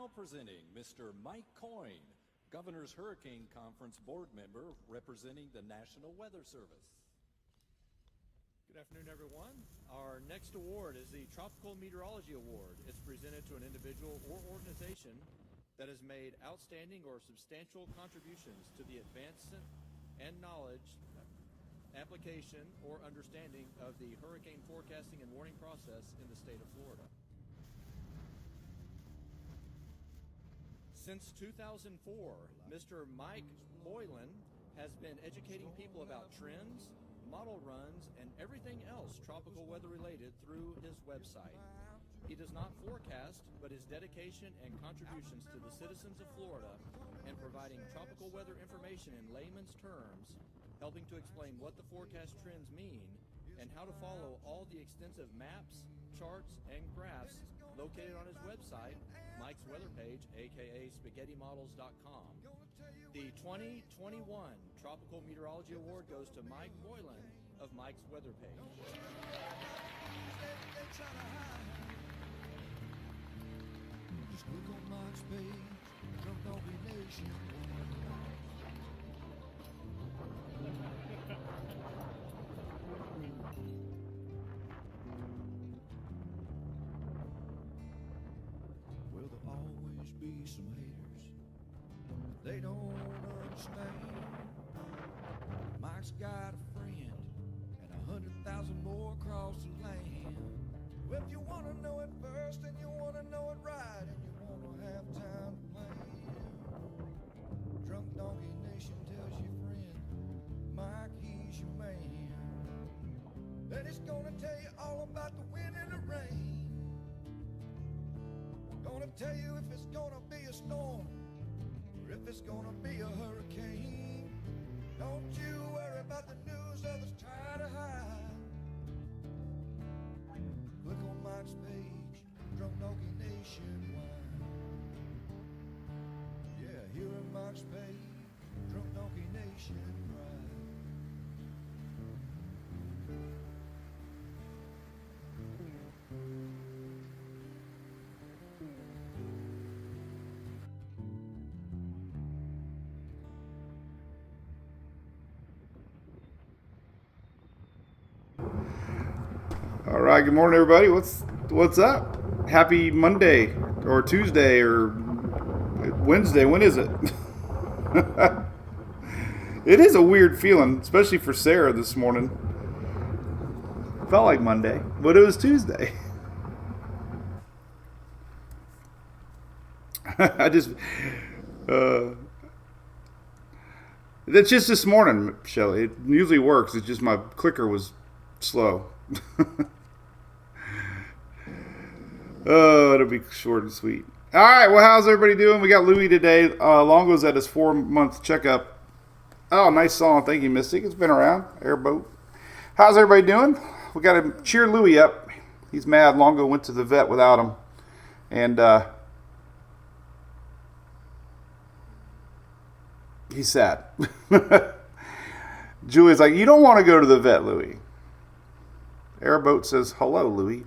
Now presenting Mr. Mike Coyne, Governor's Hurricane Conference board member representing the National Weather Service. Good afternoon, everyone. Our next award is the Tropical Meteorology Award. It's presented to an individual or organization that has made outstanding or substantial contributions to the advancement and knowledge, application, or understanding of the hurricane forecasting and warning process in the state of Florida. Since 2004, Mr. Mike Boylan has been educating people about trends, model runs, and everything else tropical weather related through his website. He does not forecast, but his dedication and contributions to the citizens of Florida and providing tropical weather information in layman's terms, helping to explain what the forecast trends mean and how to follow all the extensive maps, charts, and graphs located on his website, Mike's weather page, aka spaghettymodels.com. The 2021 Tropical Meteorology Award goes to Mike Boylan of Mike's weather page. Just click on Mike's page, Trump Doggy Nation. Well, there'll always be some haters, they don't understand. Mike's got a friend and 100,000 more across the land. Well, if you want to know it first and you want to know it right and you want to have time to plan, Drunk Donkey Nation tells your friend Mike, he's your man. And he's gonna tell you all about the wind and the rain. Gonna tell you if it's gonna be a storm or if it's gonna be a hurricane. Don't you worry about the news others try to hide. Click on Mike's page, Drunk Donkey Nationwide. Yeah, here on Mike's page, Drunk Donkey Nationwide. All right, good morning, everybody. What's up? Happy Monday or Tuesday or Wednesday. When is it? It is a weird feeling, especially for Sarah this morning. Felt like Monday, but it was Tuesday. That's just this morning, Shelly. It usually works. It's just my clicker was slow. Oh, it'll be short and sweet. All right, well, how's everybody doing? We got Louie today. Longo's at his 4-month checkup. Oh, nice song. Thank you, Mystic. It's been around. Airboat. How's everybody doing? We got to cheer Louie up. He's mad. Longo went to the vet without him. And he's sad. Julie's like, you don't want to go to the vet, Louie. Airboat says, hello, Louie.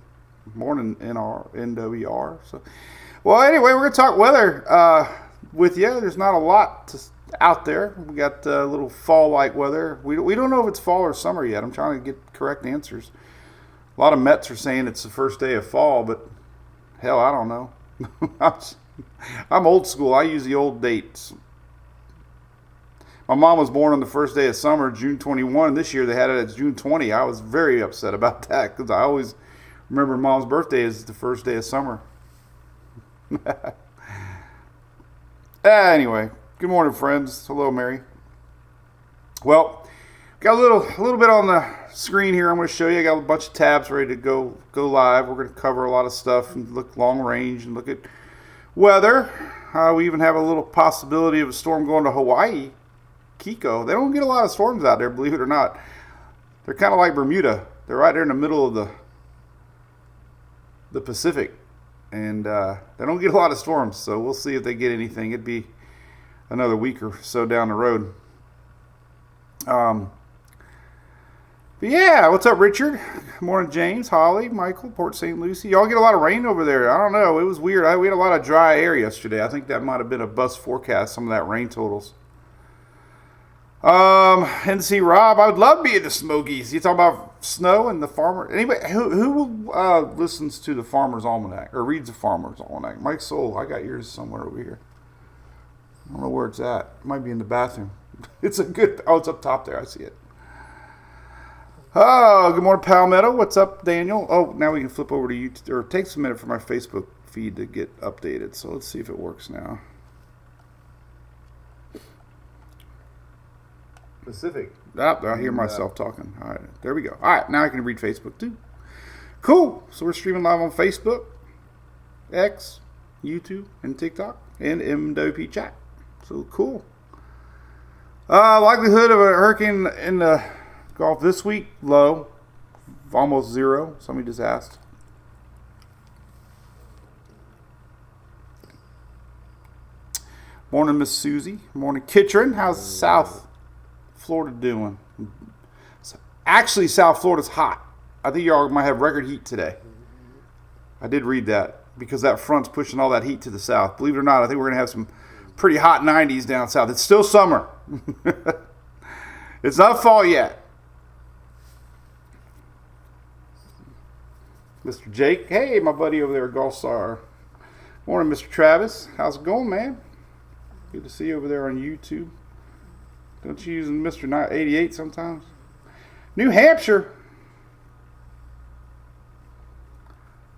Morning, NWR. So, well, anyway, we're going to talk weather with you. There's not a lot out there. We got a little fall-like weather. We don't know if it's fall or summer yet. I'm trying to get correct answers. A lot of Mets are saying it's the first day of fall, but hell, I don't know. I'm old school. I use the old dates. My mom was born on the first day of summer, June 21. This year they had it as June 20. I was very upset about that because I always remember Mom's birthday is the first day of summer. Anyway, good morning, friends. Hello, Mary. Well, got a little bit on the screen here. I'm going to show you. I got a bunch of tabs ready to go live. We're going to cover a lot of stuff and look long range and look at weather. We even have a little possibility of a storm going to Hawaii. Kiko. They don't get a lot of storms out there, believe it or not. They're kind of like Bermuda. They're right there in the middle of the Pacific. And they don't get a lot of storms, so we'll see if they get anything. It'd be another week or so down the road. But yeah, what's up, Richard? Morning, James, Holly, Michael, Port St. Lucie. Y'all get a lot of rain over there. I don't know. It was weird. We had a lot of dry air yesterday. I think that might have been a bus forecast, some of that rain totals. NC Rob, I would love to be in the Smokies. You talking about snow and the farmer? Anybody who listens to the Farmer's Almanac or reads the Farmer's Almanac? Mike Soul, I got yours somewhere over here. I don't know where it's at. It might be in the bathroom. It's it's up top there. I see it. Oh, good morning, Palmetto. What's up, Daniel? Oh, now we can flip over to YouTube, or it takes a minute for my Facebook feed to get updated. So let's see if it works now. Pacific. I hear myself talking. All right, there we go. All right, now I can read Facebook too. Cool. So we're streaming live on Facebook, X, YouTube, and TikTok, and MWP chat. So cool. Likelihood of a hurricane in the Gulf this week, low, almost zero. Somebody just asked. Morning, Miss Susie. Morning, Kitchen. How's South Florida doing? Actually, South Florida's hot. I think y'all might have record heat today. I did read that because that front's pushing all that heat to the south. Believe it or not, I think we're going to have some pretty hot 90s down south. It's still summer. It's not fall yet. Mr. Jake, hey, my buddy over there, Golf Star. Morning, Mr. Travis. How's it going, man? Good to see you over there on YouTube. Don't you use Mr. 88 sometimes? New Hampshire.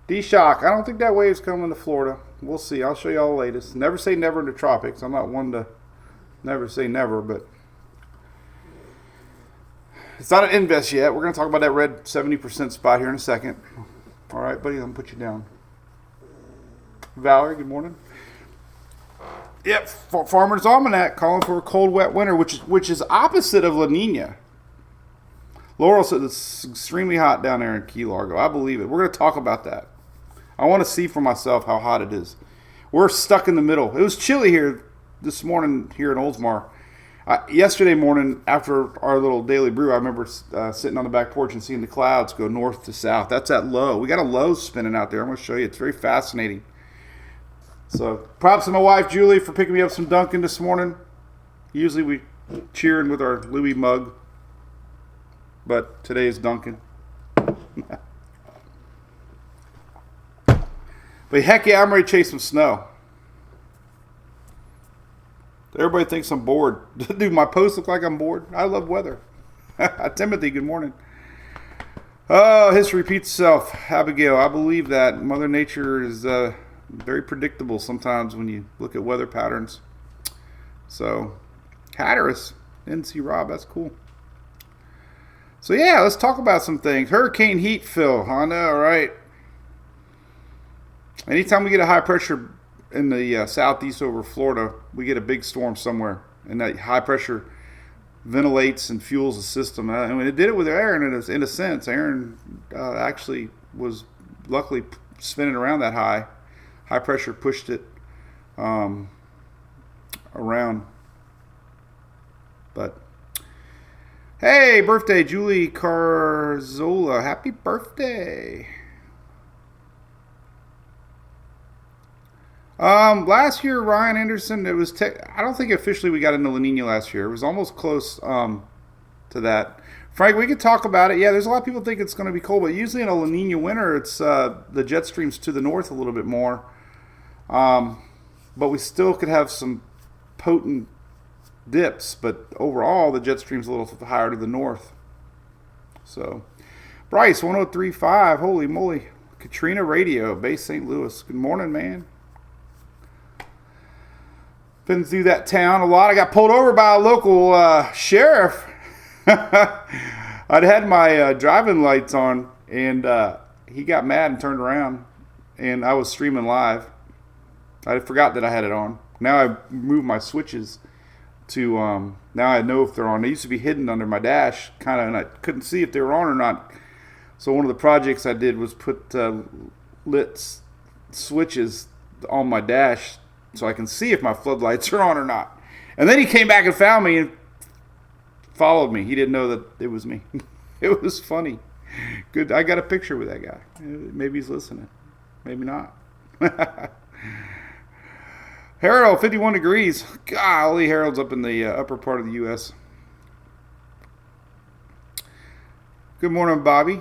D-Shock. I don't think that wave's coming to Florida. We'll see. I'll show you all the latest. Never say never in the tropics. I'm not one to never say never, but it's not an invest yet. We're going to talk about that red 70% spot here in a second. All right, buddy, I'm going to put you down. Valerie, good morning. Yep, Farmer's Almanac calling for a cold, wet winter, which is opposite of La Nina. Laurel says it's extremely hot down there in Key Largo. I believe it. We're going to talk about that. I want to see for myself how hot it is. We're stuck in the middle. It was chilly here this morning here in Oldsmar. Yesterday morning, after our little daily brew, I remember sitting on the back porch and seeing the clouds go north to south. That's at low. We got a low spinning out there. I'm going to show you. It's very fascinating. So, props to my wife, Julie, for picking me up some Dunkin' this morning. Usually we cheering with our Louis mug, but today is Dunkin'. But heck yeah, I'm ready to chase some snow. Everybody thinks I'm bored. Dude, my posts look like I'm bored. I love weather. Timothy, good morning. Oh, history repeats itself. Abigail, I believe that Mother Nature is very predictable sometimes when you look at weather patterns. So, Hatteras, NC Rob, that's cool. So yeah, let's talk about some things. Hurricane heat, Phil. I know, right? Anytime we get a high pressure in the southeast over Florida, we get a big storm somewhere, and that high pressure ventilates and fuels the system. I mean, it did it with Aaron in a sense. Aaron actually was luckily spinning around that high. High pressure pushed it around. But hey, birthday, Julie Carzola. Happy birthday. Last year, Ryan Anderson, it was I don't think officially we got into La Nina last year. It was almost close to that. Frank, we could talk about it. Yeah, there's a lot of people think it's going to be cold, but usually in a La Nina winter, it's the jet streams to the north a little bit more. But we still could have some potent dips, but overall, the jet stream's a little higher to the north. So, Bryce, 103.5, holy moly. Katrina Radio, base St. Louis. Good morning, man. Been through that town a lot. I got pulled over by a local sheriff. I'd had my driving lights on, and he got mad and turned around, and I was streaming live. I forgot that I had it on. Now I moved my switches to, now I know if they're on. They used to be hidden under my dash, kind of, and I couldn't see if they were on or not. So one of the projects I did was put lit switches on my dash so I can see if my floodlights are on or not. And then he came back and found me and followed me. He didn't know that it was me. It was funny. Good. I got a picture with that guy. Maybe he's listening. Maybe not. Harold, 51 degrees. Golly, Harold's up in the upper part of the U.S. Good morning, Bobby.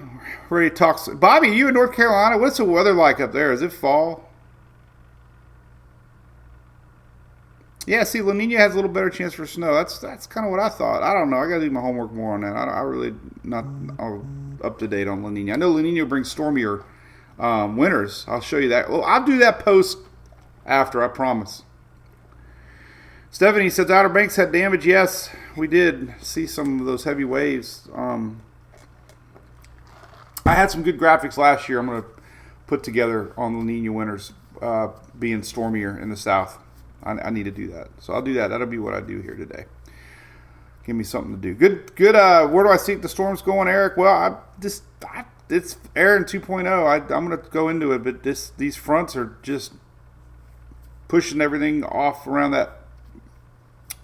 Ready to talk. Bobby, you in North Carolina? What's the weather like up there? Is it fall? Yeah, see, La Nina has a little better chance for snow. That's kind of what I thought. I don't know. I got to do my homework more on that. I really not up to date on La Nina. I know La Nina brings stormier winters. I'll show you that. Well, I'll do that post after, I promise. Stephanie says Outer Banks had damage. Yes, we did see some of those heavy waves. I had some good graphics last year I'm going to put together on La Nina winters being stormier in the south. I need to do that. So I'll do that. That'll be what I do here today. Give me something to do. Good. Where do I see the storm's going, Eric? Well, it's Aaron 2.0. I'm going to go into it, but these fronts are just pushing everything off around that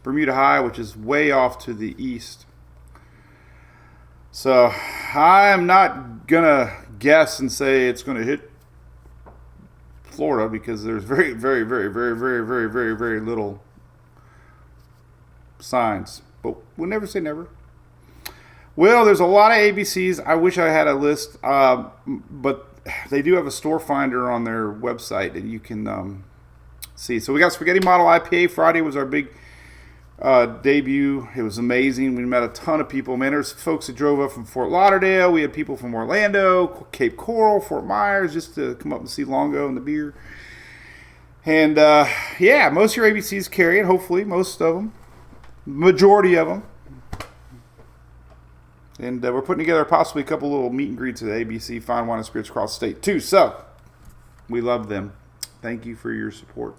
Bermuda High, which is way off to the east. So I am not going to guess and say it's going to hit Florida because there's very, very, very, very, very, very, very, very little signs. But we'll never say never. Well, there's a lot of ABCs. I wish I had a list, but they do have a store finder on their website, and you can see. So we got Spaghetti Model IPA. Friday was our big debut. It was amazing. We met a ton of people. Man, there's folks that drove up from Fort Lauderdale. We had people from Orlando, Cape Coral, Fort Myers, just to come up and see Longo and the beer. And yeah, most of your ABCs carry it. Hopefully, most of them, majority of them. And we're putting together possibly a couple little meet and greets at ABC Fine Wine and Spirits across the state too. So we love them. Thank you for your support.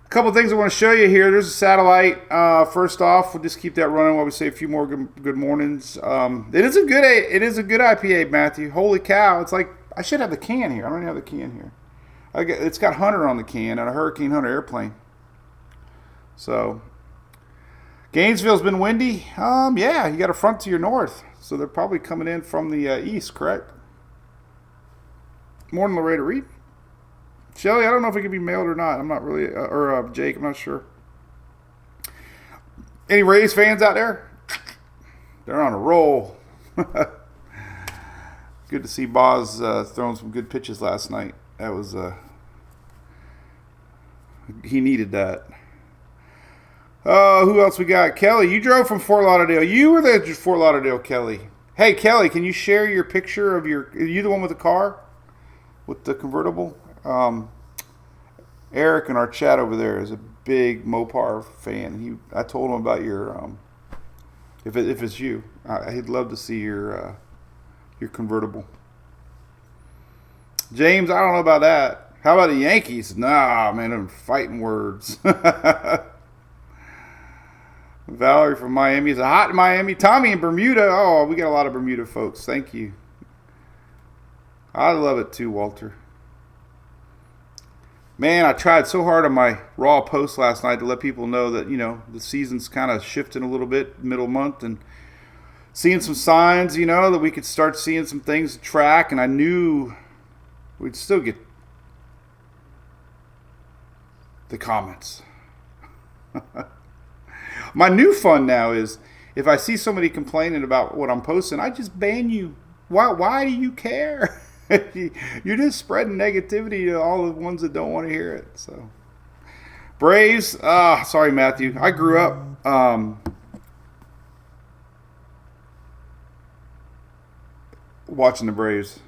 A couple things I want to show you here. There's a satellite. First off, we'll just keep that running while we say a few more good mornings. It is a good IPA, Matthew. Holy cow! It's like I should have the can here. I don't even have the can here. It's got Hunter on the can and a Hurricane Hunter airplane. So Gainesville's been windy. Yeah, you got a front to your north, so they're probably coming in from the east, correct? Morning, Loretta Reed. Shelly, I don't know if it can be mailed or not. I'm not really, or Jake, I'm not sure. Any Rays fans out there? They're on a roll. Good to see Boz throwing some good pitches last night. That was, he needed that. Who else we got? Kelly, you drove from Fort Lauderdale. You were the Fort Lauderdale, Kelly. Hey, Kelly, can you share your picture of are you the one with the car? With the convertible? Eric in our chat over there is a big Mopar fan. I told him about your if it's you, he'd love to see your convertible. James, I don't know about that. How about the Yankees? Nah, man, them fighting words. Valerie from Miami is a hot in Miami. Tommy in Bermuda. Oh, we got a lot of Bermuda folks. Thank you. I love it too, Walter. Man, I tried so hard on my Raw post last night to let people know that, the season's kind of shifting a little bit middle month and seeing some signs, that we could start seeing some things to track. And I knew we'd still get the comments. My new fun now is if I see somebody complaining about what I'm posting, I just ban you. Why do you care? You're just spreading negativity to all the ones that don't want to hear it. So, Braves. Sorry, Matthew. I grew up watching the Braves.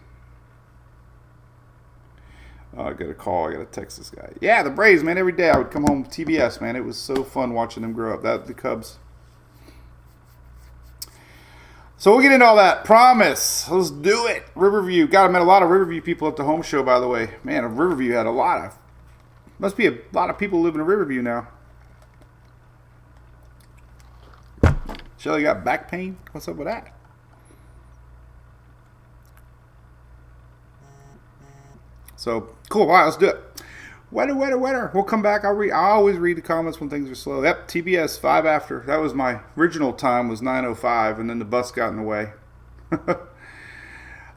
I got a call. I got to text this guy. Yeah, the Braves, man. Every day I would come home to TBS, man. It was so fun watching them grow up. The Cubs. So we'll get into all that. Promise. Let's do it. Riverview. God, I met a lot of Riverview people at the home show, by the way. Man, Riverview had must be a lot of people living in Riverview now. Shelly got back pain? What's up with that? So, cool. All right, let's do it. Weather. We'll come back. I always read the comments when things are slow. Yep, TBS 5 after. That was my original time was 9:05, and then the bus got in the way.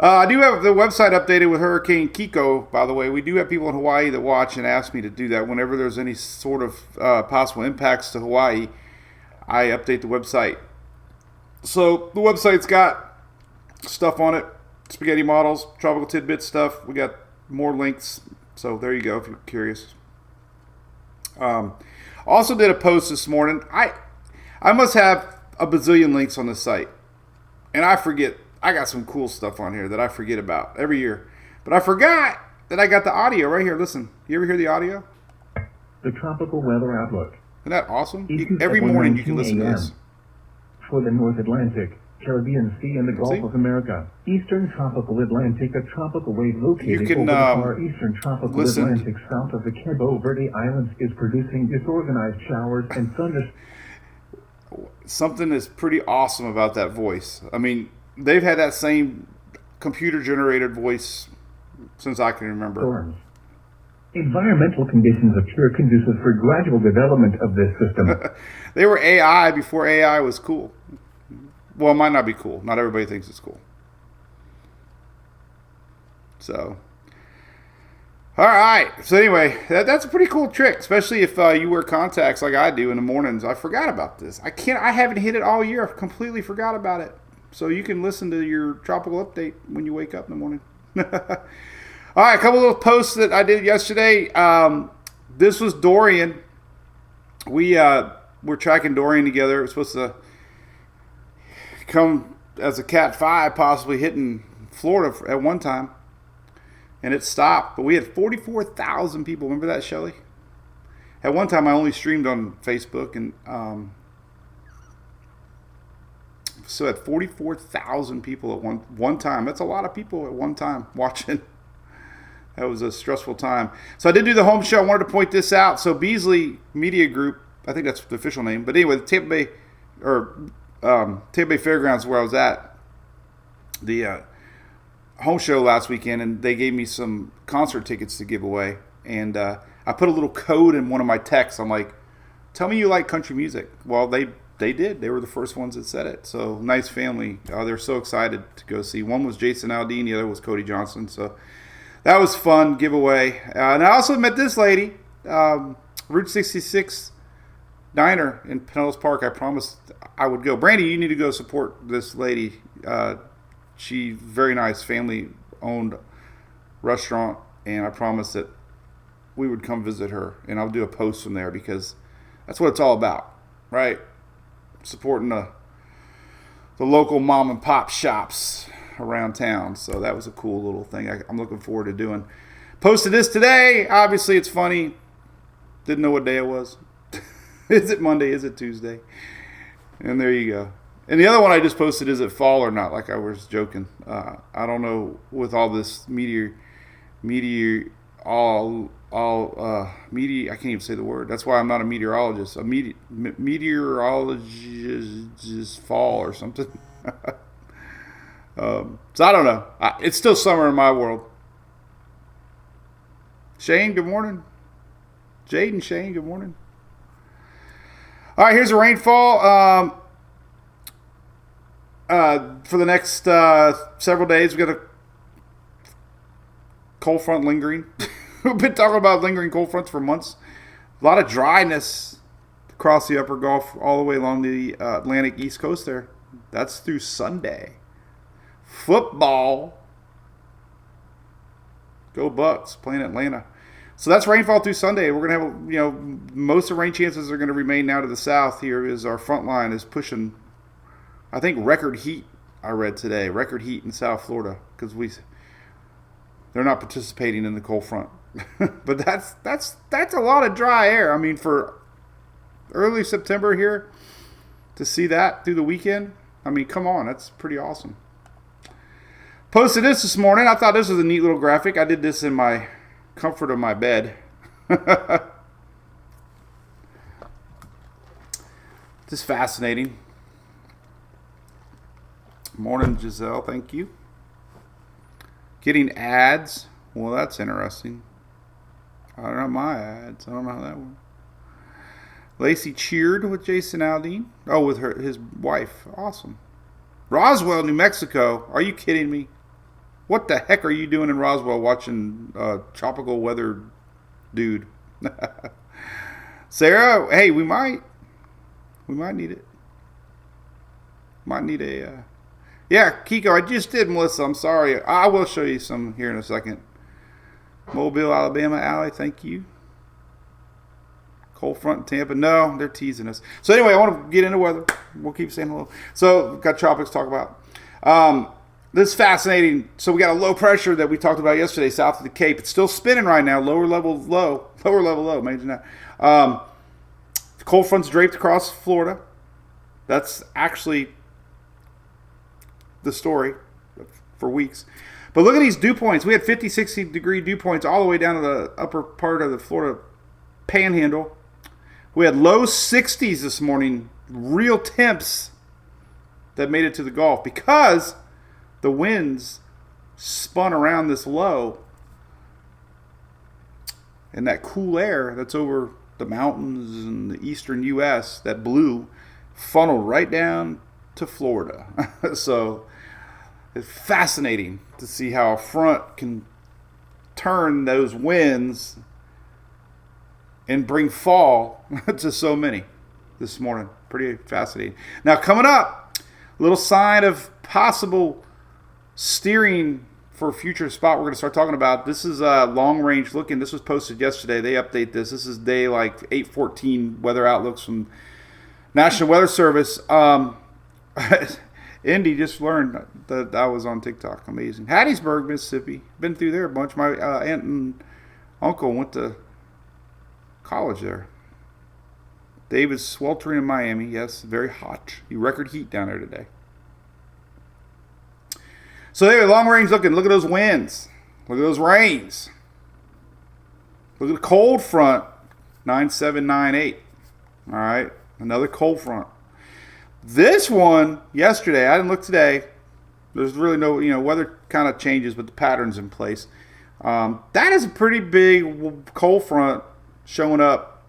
I do have the website updated with Hurricane Kiko, by the way. We do have people in Hawaii that watch and ask me to do that. Whenever there's any sort of possible impacts to Hawaii, I update the website. So the website's got stuff on it, spaghetti models, tropical tidbit stuff. We got more links. So there you go if you're curious. Also did a post this morning. I must have a bazillion links on the site. And I forget. I got some cool stuff on here that I forget about every year. But I forgot that I got the audio right here. Listen, you ever hear the audio? The tropical weather outlook. Isn't that awesome? Every morning you can listen to this. For the North Atlantic, Caribbean Sea, and the Gulf of America. Eastern tropical Atlantic, a tropical wave located over the far eastern tropical Atlantic south of the Cabo Verde Islands is producing disorganized showers and thunderstorms. Something is pretty awesome about that voice. I mean, they've had that same computer-generated voice since I can remember. Storms. Environmental conditions appear conducive for gradual development of this system. They were AI before AI was cool. Well, it might not be cool. Not everybody thinks it's cool. So, all right. So anyway, that's a pretty cool trick, especially if you wear contacts like I do in the mornings. I forgot about this. I haven't hit it all year. I completely forgot about it. So you can listen to your tropical update when you wake up in the morning. All right, a couple little posts that I did yesterday. This was Dorian. We're tracking Dorian together. It was supposed to come as a Cat 5, possibly hitting Florida at one time. And it stopped. But we had 44,000 people. Remember that, Shelley? At one time, I only streamed on Facebook. And so at 44,000 people at one time. That's a lot of people at one time watching. That was a stressful time. So I did do the home show. I wanted to point this out. So Beasley Media Group, I think that's the official name. But anyway, the Tampa Bay Fairgrounds is where I was at. The home show last weekend, and they gave me some concert tickets to give away. And I put a little code in one of my texts. I'm like, tell me you like country music. Well, they did. They were the first ones that said it. So nice family. They're so excited to go see. One was Jason Aldean. The other was Cody Johnson. So that was fun giveaway. And I also met this lady, Route 66 Diner in Pinellas Park. I promised I would go. Brandy, you need to go support this lady. She's very nice, family-owned restaurant, and I promised that we would come visit her, and I'll do a post from there because that's what it's all about, right? Supporting the local mom and pop shops around town. So that was a cool little thing I'm looking forward to doing. Posted this today. Obviously, it's funny. Didn't know what day it was. Is it Monday? Is it Tuesday? And there you go. And the other one I just posted, is it fall or not? Like I was joking. I don't know with all this meteor, I can't even say the word. That's why I'm not a meteorologist. A meteorologist fall or something. So I don't know. It's still summer in my world. Shane, good morning. Jade and Shane, good morning. All right, here's a rainfall. For the next several days, we've got a cold front lingering. We've been talking about lingering cold fronts for months. A lot of dryness across the upper Gulf all the way along the Atlantic East Coast there. That's through Sunday. Football. Go Bucks, playing Atlanta. So that's rainfall through Sunday. We're going to have, most of the rain chances are going to remain now to the south here as our front line is pushing, I think, record heat, I read today. Record heat in South Florida because they're not participating in the cold front. But that's a lot of dry air. I mean, for early September here, to see that through the weekend, I mean, come on, that's pretty awesome. Posted this morning. I thought this was a neat little graphic. I did this in my comfort of my bed. Just fascinating. Morning, Giselle. Thank you. Getting ads. Well, that's interesting. I don't know my ads. I don't know how that works. Lacey cheered with Jason Aldean. Oh, with his wife. Awesome. Roswell, New Mexico. Are you kidding me? What the heck are you doing in Roswell watching tropical weather dude? Sarah, hey, we might need it. Might need a, yeah, Kiko, I just did, Melissa. I'm sorry. I will show you some here in a second. Mobile, Alabama, Alley, thank you. Cold front in Tampa. No, they're teasing us. So anyway, I want to get into weather. We'll keep saying hello. So we've got tropics to talk about. This is fascinating. So we got a low pressure that we talked about yesterday south of the Cape. It's still spinning right now. Lower level low. Imagine that. Cold front's draped across Florida. That's actually the story for weeks. But look at these dew points. We had 50, 60 degree dew points all the way down to the upper part of the Florida panhandle. We had low 60s this morning, real temps that made it to the Gulf because the winds spun around this low, and that cool air that's over the mountains in the eastern U.S. that blew funneled right down to Florida. So it's fascinating to see how a front can turn those winds and bring fall to so many this morning. Pretty fascinating. Now coming up, a little sign of possible steering for a future spot we're going to start talking about. This is long range looking. This was posted yesterday. They update this. This is day like 8/14 weather outlooks from National Weather Service. Indy just learned that I was on TikTok. Amazing. Hattiesburg, Mississippi. Been through there a bunch. My aunt and uncle went to college there. David's sweltering in Miami. Yes, very hot. Record heat down there today. So there, long range looking. Look at those winds. Look at those rains. Look at the cold front. 9798. All right. Another cold front. This one yesterday, I didn't look today. There's really no, weather kind of changes, but the pattern's in place. That is a pretty big cold front showing up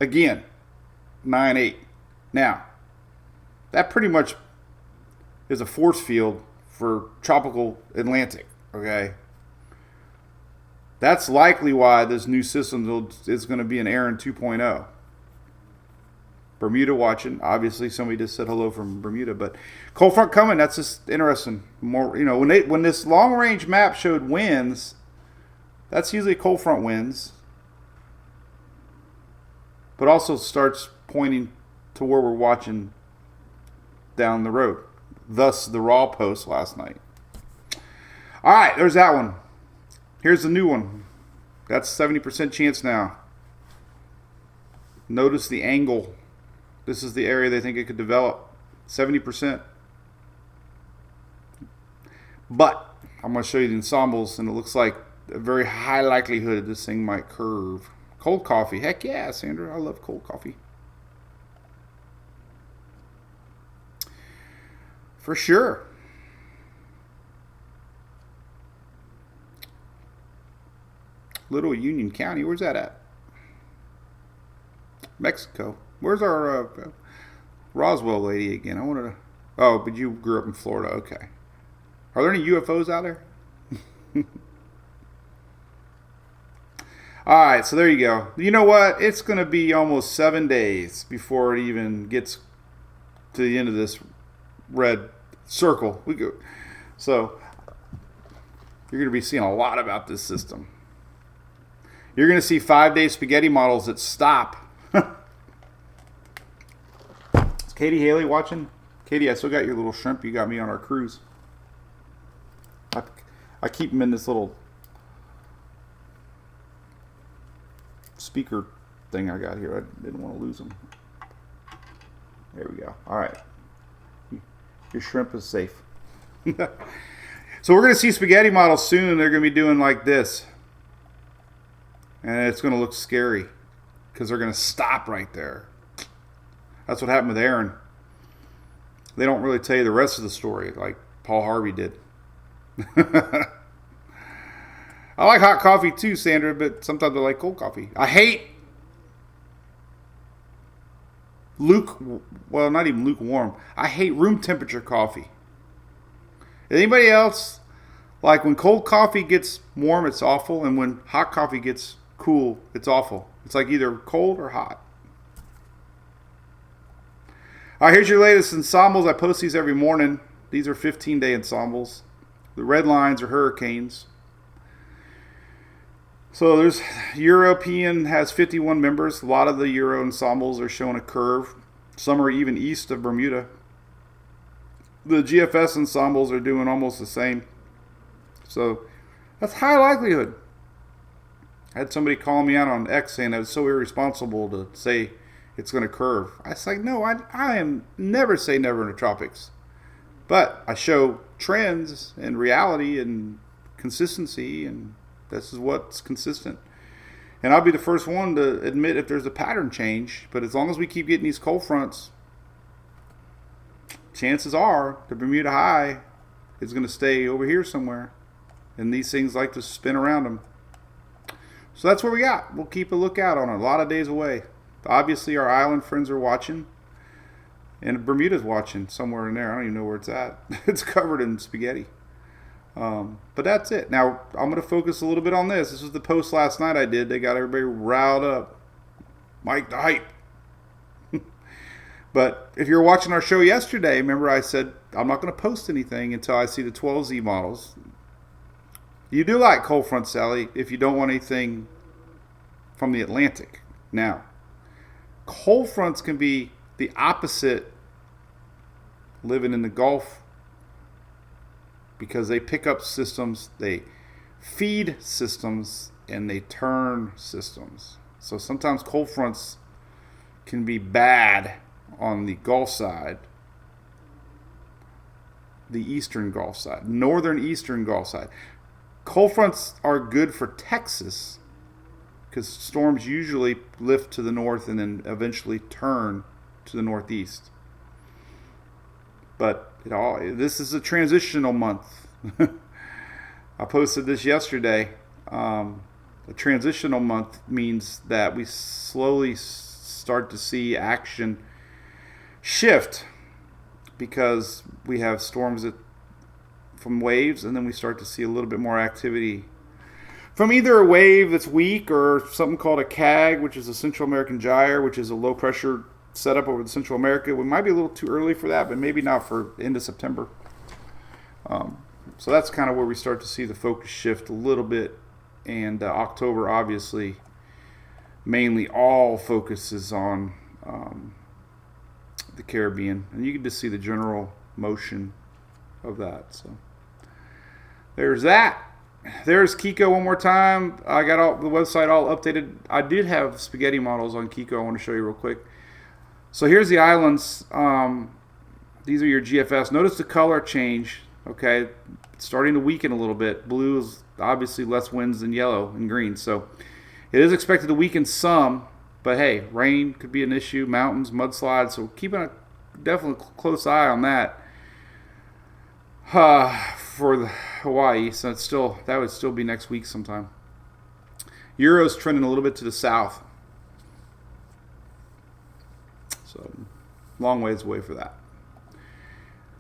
again. 9/8. Now, that pretty much is a force field for tropical Atlantic, okay? That's likely why this new system is going to be an Aaron 2.0. Bermuda watching. Obviously, somebody just said hello from Bermuda, but cold front coming. That's just interesting. More, when this long range map showed winds, that's usually cold front winds, but also starts pointing to where we're watching down the road. Thus, the raw post last night. All right, there's that one. Here's the new one. That's 70% chance now. Notice the angle. This is the area they think it could develop. 70%. But I'm going to show you the ensembles, and it looks like a very high likelihood this thing might curve. Cold coffee. Heck yeah, Sandra. I love cold coffee. For sure. Little Union County. Where's that at? Mexico. Where's our Roswell lady again? I wanted to... Oh, but you grew up in Florida. Okay. Are there any UFOs out there? All right, so there you go. You know what? It's going to be almost 7 days before it even gets to the end of this red circle. So you're going to be seeing a lot about this system. You're going to see 5-day spaghetti models that stop. Is Katie Haley watching? Katie, I still got your little shrimp you got me on our cruise. I keep them in this little speaker thing I got here. I didn't want to lose them. There we go. All right. Your shrimp is safe. So we're going to see spaghetti models soon. They're going to be doing like this. And it's going to look scary because they're going to stop right there. That's what happened with Aaron. They don't really tell you the rest of the story like Paul Harvey did. I like hot coffee too, Sandra, but sometimes I like cold coffee. I hate well, not even lukewarm. I hate room temperature coffee. Anybody else? Like when cold coffee gets warm, it's awful. And when hot coffee gets cool, it's awful. It's like either cold or hot. All right, here's your latest ensembles. I post these every morning. These are 15-day ensembles. The red lines are hurricanes. So there's European has 51 members. A lot of the Euro ensembles are showing a curve. Some are even east of Bermuda. The GFS ensembles are doing almost the same. So that's high likelihood. I had somebody call me out on X saying I was so irresponsible to say it's going to curve. I was like, no, I am never say never in the tropics. But I show trends and reality and consistency, and this is what's consistent. And I'll be the first one to admit if there's a pattern change. But as long as we keep getting these cold fronts, chances are the Bermuda High is going to stay over here somewhere. And these things like to spin around them. So that's what we got. We'll keep a lookout on it. A lot of days away. Obviously, our island friends are watching. And Bermuda's watching somewhere in there. I don't even know where it's at. It's covered in spaghetti. But that's it. Now, I'm going to focus a little bit on this. This was the post last night I did. They got everybody riled up. Mike the hype. But if you're watching our show yesterday, remember I said I'm not going to post anything until I see the 12Z models. You do like cold front, Sally, if you don't want anything from the Atlantic. Now, cold fronts can be the opposite living in the Gulf because they pick up systems, they feed systems, and they turn systems. So sometimes cold fronts can be bad on the Gulf side, the eastern Gulf side, northern eastern Gulf side. Cold fronts are good for Texas because storms usually lift to the north and then eventually turn to the northeast. But this is a transitional month. I posted this yesterday. A transitional month means that we slowly start to see action shift because we have storms from waves, and then we start to see a little bit more activity from either a wave that's weak or something called a CAG, which is a Central American gyre, which is a low pressure setup over the Central America. We might be a little too early for that, but maybe not for end of September. So that's kind of where we start to see the focus shift a little bit. And October, obviously, mainly all focuses on the Caribbean. And you can just see the general motion of that. So there's that. There's Kiko one more time. I got the website all updated. I did have spaghetti models on Kiko I want to show you real quick. So here's the islands. These are your GFS. Notice the color change. Okay, it's starting to weaken a little bit. Blue is obviously less winds than yellow and green. So it is expected to weaken some. But hey, rain could be an issue. Mountains, mudslides. So keeping a definitely close eye on that. For the Hawaii, so that would still be next week sometime. Euro's trending a little bit to the south, so long ways away for that.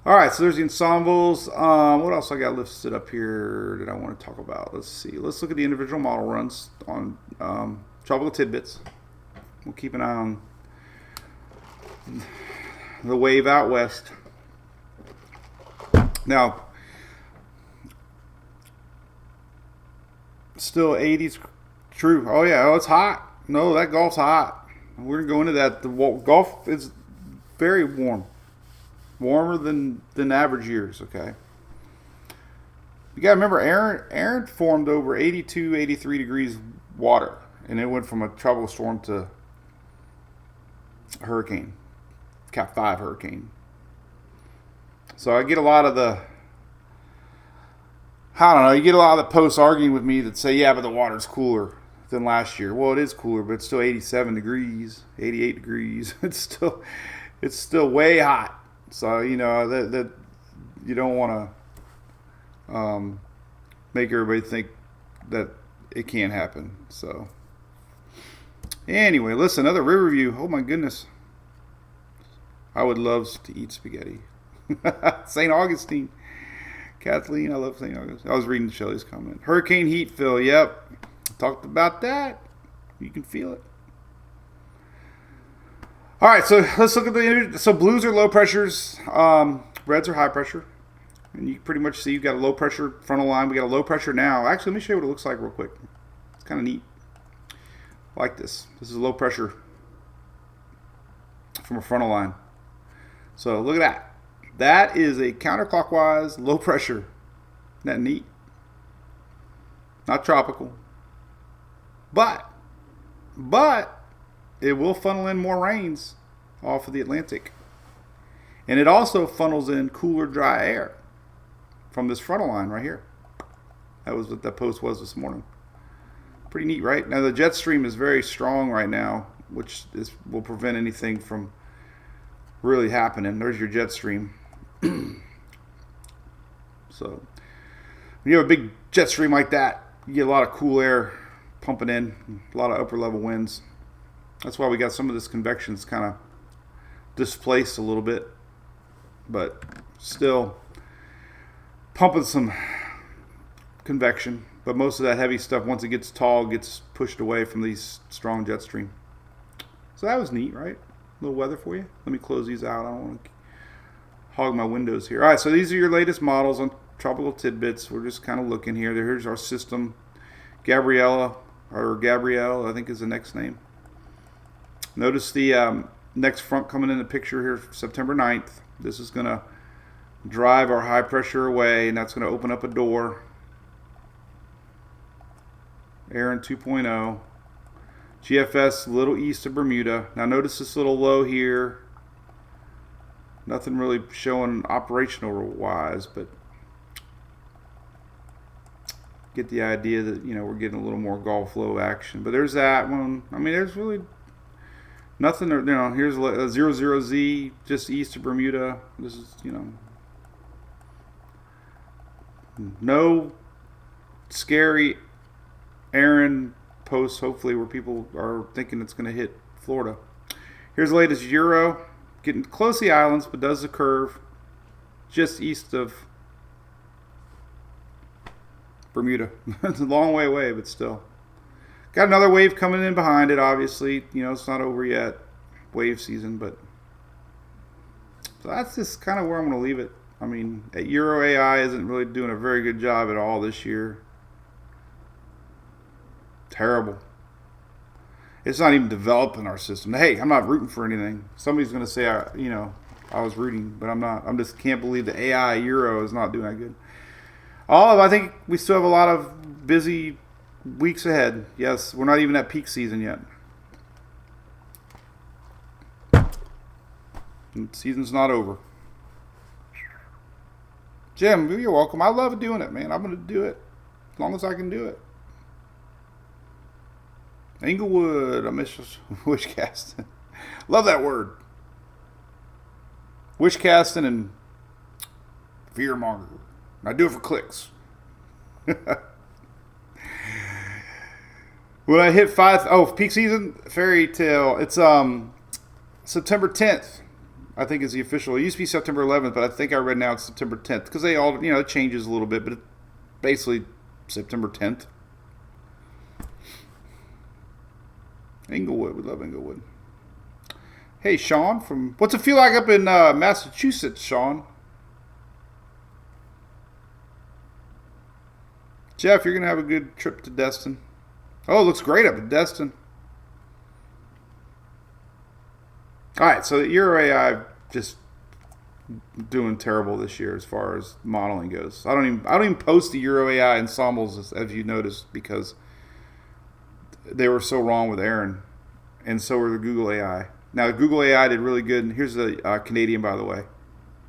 All right, so there's the ensembles. What else I got listed up here that I want to talk about? Let's see. Let's look at the individual model runs on Tropical Tidbits. We'll keep an eye on the wave out west. Now, still 80s, true. Oh yeah, it's hot. No, that Gulf's hot. We're going to go into that. The Gulf is very warm, warmer than average years. Okay. You gotta remember, Aaron formed over 82, 83 degrees water, and it went from a tropical storm to a hurricane, Cat 5 hurricane. So I get a lot of you get a lot of the posts arguing with me that say, yeah, but the water's cooler than last year. Well, it is cooler, but it's still 87 degrees, 88 degrees. It's still way hot. So, that you don't want to make everybody think that it can't happen. So anyway, listen, another river view. Oh my goodness. I would love to eat spaghetti. St. Augustine. Kathleen, I love St. Augustine. I was reading Shelley's comment. Hurricane heat, Phil. Yep. Talked about that. You can feel it. All right, so let's look at the... So blues are low pressures. Reds are high pressure. And you pretty much see you've got a low pressure frontal line. We got a low pressure now. Actually, let me show you what it looks like real quick. It's kind of neat. I like this. This is low pressure from a frontal line. So look at that. That is a counterclockwise low pressure. Isn't that neat? Not tropical. But it will funnel in more rains off of the Atlantic. And it also funnels in cooler, dry air from this frontal line right here. That was what that post was this morning. Pretty neat, right? Now the jet stream is very strong right now, which will prevent anything from really happening. There's your jet stream. So when you have a big jet stream like that, you get a lot of cool air pumping in, a lot of upper level winds. That's why we got some of this convection kind of displaced a little bit, but still pumping some convection. But most of that heavy stuff, once it gets tall, gets pushed away from these strong jet stream. So that was neat, right? A little weather for you. Let me close these out. I don't want to hog my windows here. All right, so these are your latest models on Tropical Tidbits. We're just kind of looking here. Here's our system. Gabrielle, I think is the next name. Notice the next front coming in the picture here, September 9th. This is going to drive our high pressure away, and that's going to open up a door. Aaron 2.0. GFS a little east of Bermuda. Now notice this little low here. Nothing really showing operational wise, but get the idea that, you know, we're getting a little more Gulf flow action. But there's that one. I mean, there's really nothing, you know, here's a 00Z just east of Bermuda. This is, you know, no scary Aaron posts, hopefully, where people are thinking it's going to hit Florida. Here's the latest Euro. Getting close to the islands, but does the curve just east of Bermuda. It's a long way away, but still. Got another wave coming in behind it, obviously. You know, it's not over yet, wave season, but so that's just kind of where I'm going to leave it. I mean, Euro AI isn't really doing a very good job at all this year. Terrible. It's not even developing our system. Hey, I'm not rooting for anything. Somebody's going to say, you know, I was rooting, but I'm not. I'm just can't believe the AI Euro is not doing that good. I think we still have a lot of busy weeks ahead. Yes, we're not even at peak season yet. The season's not over. Jim, you're welcome. I love doing it, man. I'm going to do it as long as I can do it. Inglewood, I miss wish casting. Love that word. Wish casting and fearmonger. I do it for clicks. When I hit peak season fairy tale. It's September 10th. I think is the official. It used to be September 11th, but I think I read now it's September 10th because they all, you know, it changes a little bit, but it's basically September 10th. Inglewood, we love Inglewood. Hey, Sean, from what's it feel like up in Massachusetts, Sean? Jeff, you're gonna have a good trip to Destin. Oh, it looks great up at Destin. All right, so the Euro AI just doing terrible this year as far as modeling goes. I don't even post the Euro AI ensembles as you noticed because they were so wrong with Aaron, and so were the Google AI. Now, the Google AI did really good. And here's the Canadian, by the way.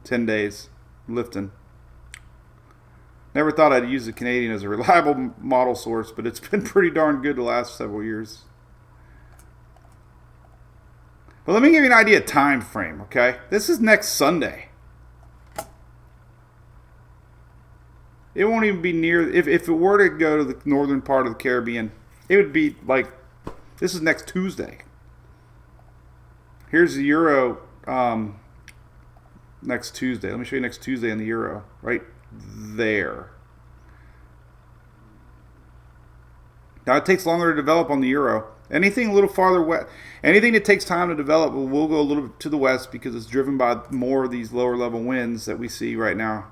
10 days, lifting. Never thought I'd use the Canadian as a reliable model source, but it's been pretty darn good the last several years. But let me give you an idea of time frame, okay? This is next Sunday. It won't even be near, if it were to go to the northern part of the Caribbean, it would be like, this is next Tuesday. Here's the Euro next Tuesday. Let me show you next Tuesday in the Euro. Right there. Now, it takes longer to develop on the Euro. Anything a little farther west, anything that takes time to develop will go a little bit to the west because it's driven by more of these lower level winds that we see right now.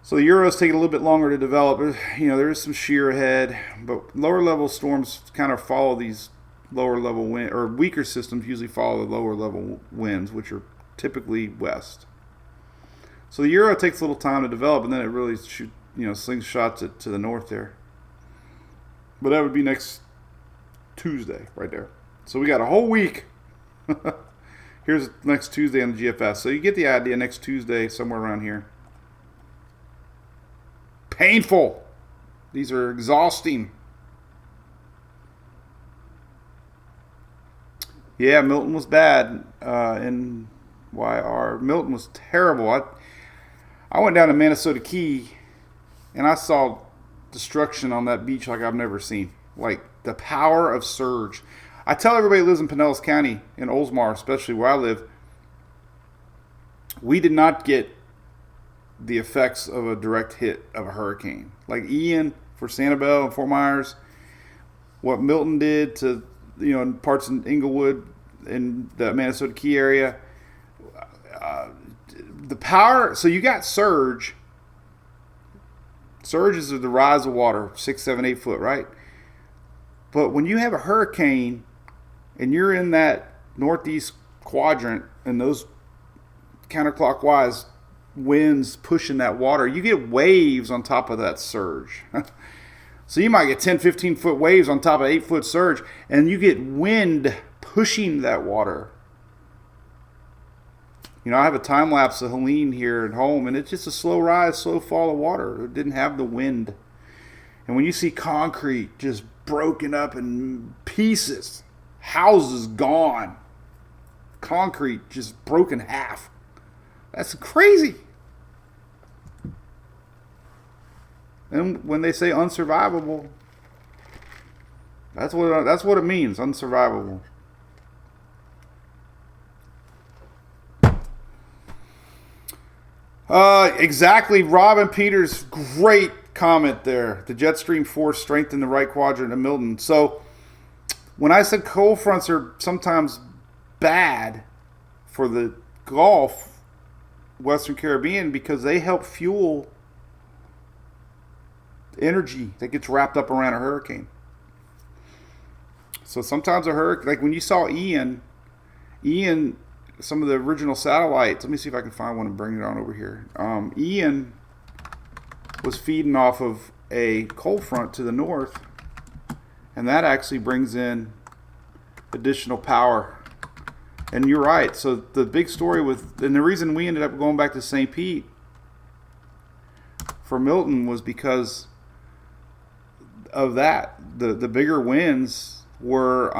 So the Euro is taking a little bit longer to develop. You know, there is some shear ahead, but lower level storms kind of follow these lower level wind, or weaker systems usually follow the lower level winds, which are typically west. So the Euro takes a little time to develop, and then it really slingshots it to the north there. But that would be next Tuesday right there. So we got a whole week. Here's next Tuesday on the GFS. So you get the idea, next Tuesday, somewhere around here. Painful. These are exhausting. Yeah, Milton was bad in YR. Milton was terrible. I went down to Minnesota Key, and I saw destruction on that beach like I've never seen. Like the power of surge. I tell everybody who lives in Pinellas County, in Oldsmar, especially where I live, we did not get the effects of a direct hit of a hurricane. Like Ian for Sanibel and Fort Myers, what Milton did to, in parts in Inglewood in the Minnesota Key area. The power, so you got surge. Surge is the rise of water, 6, 7, 8 foot, right? But when you have a hurricane and you're in that northeast quadrant and those counterclockwise winds pushing that water, you get waves on top of that surge. So you might get 10, 15 foot waves on top of 8 foot surge, and you get wind pushing that water. I have a time lapse of Helene here at home, and it's just a slow rise, slow fall of water. It didn't have the wind. And when you see concrete just broken up in pieces, houses gone, concrete just broken half, that's crazy. And when they say unsurvivable, that's what it means, unsurvivable. Exactly. Robin Peters, great comment there. The jet stream force strengthened the right quadrant of Milton. So when I said cold fronts are sometimes bad for the Gulf, Western Caribbean, because they help fuel energy that gets wrapped up around a hurricane. So sometimes a hurricane, like when you saw Ian, some of the original satellites, let me see if I can find one and bring it on over here. Ian was feeding off of a cold front to the north, and that actually brings in additional power. And you're right. So the big story and the reason we ended up going back to St. Pete for Milton was because of that. The bigger winds were,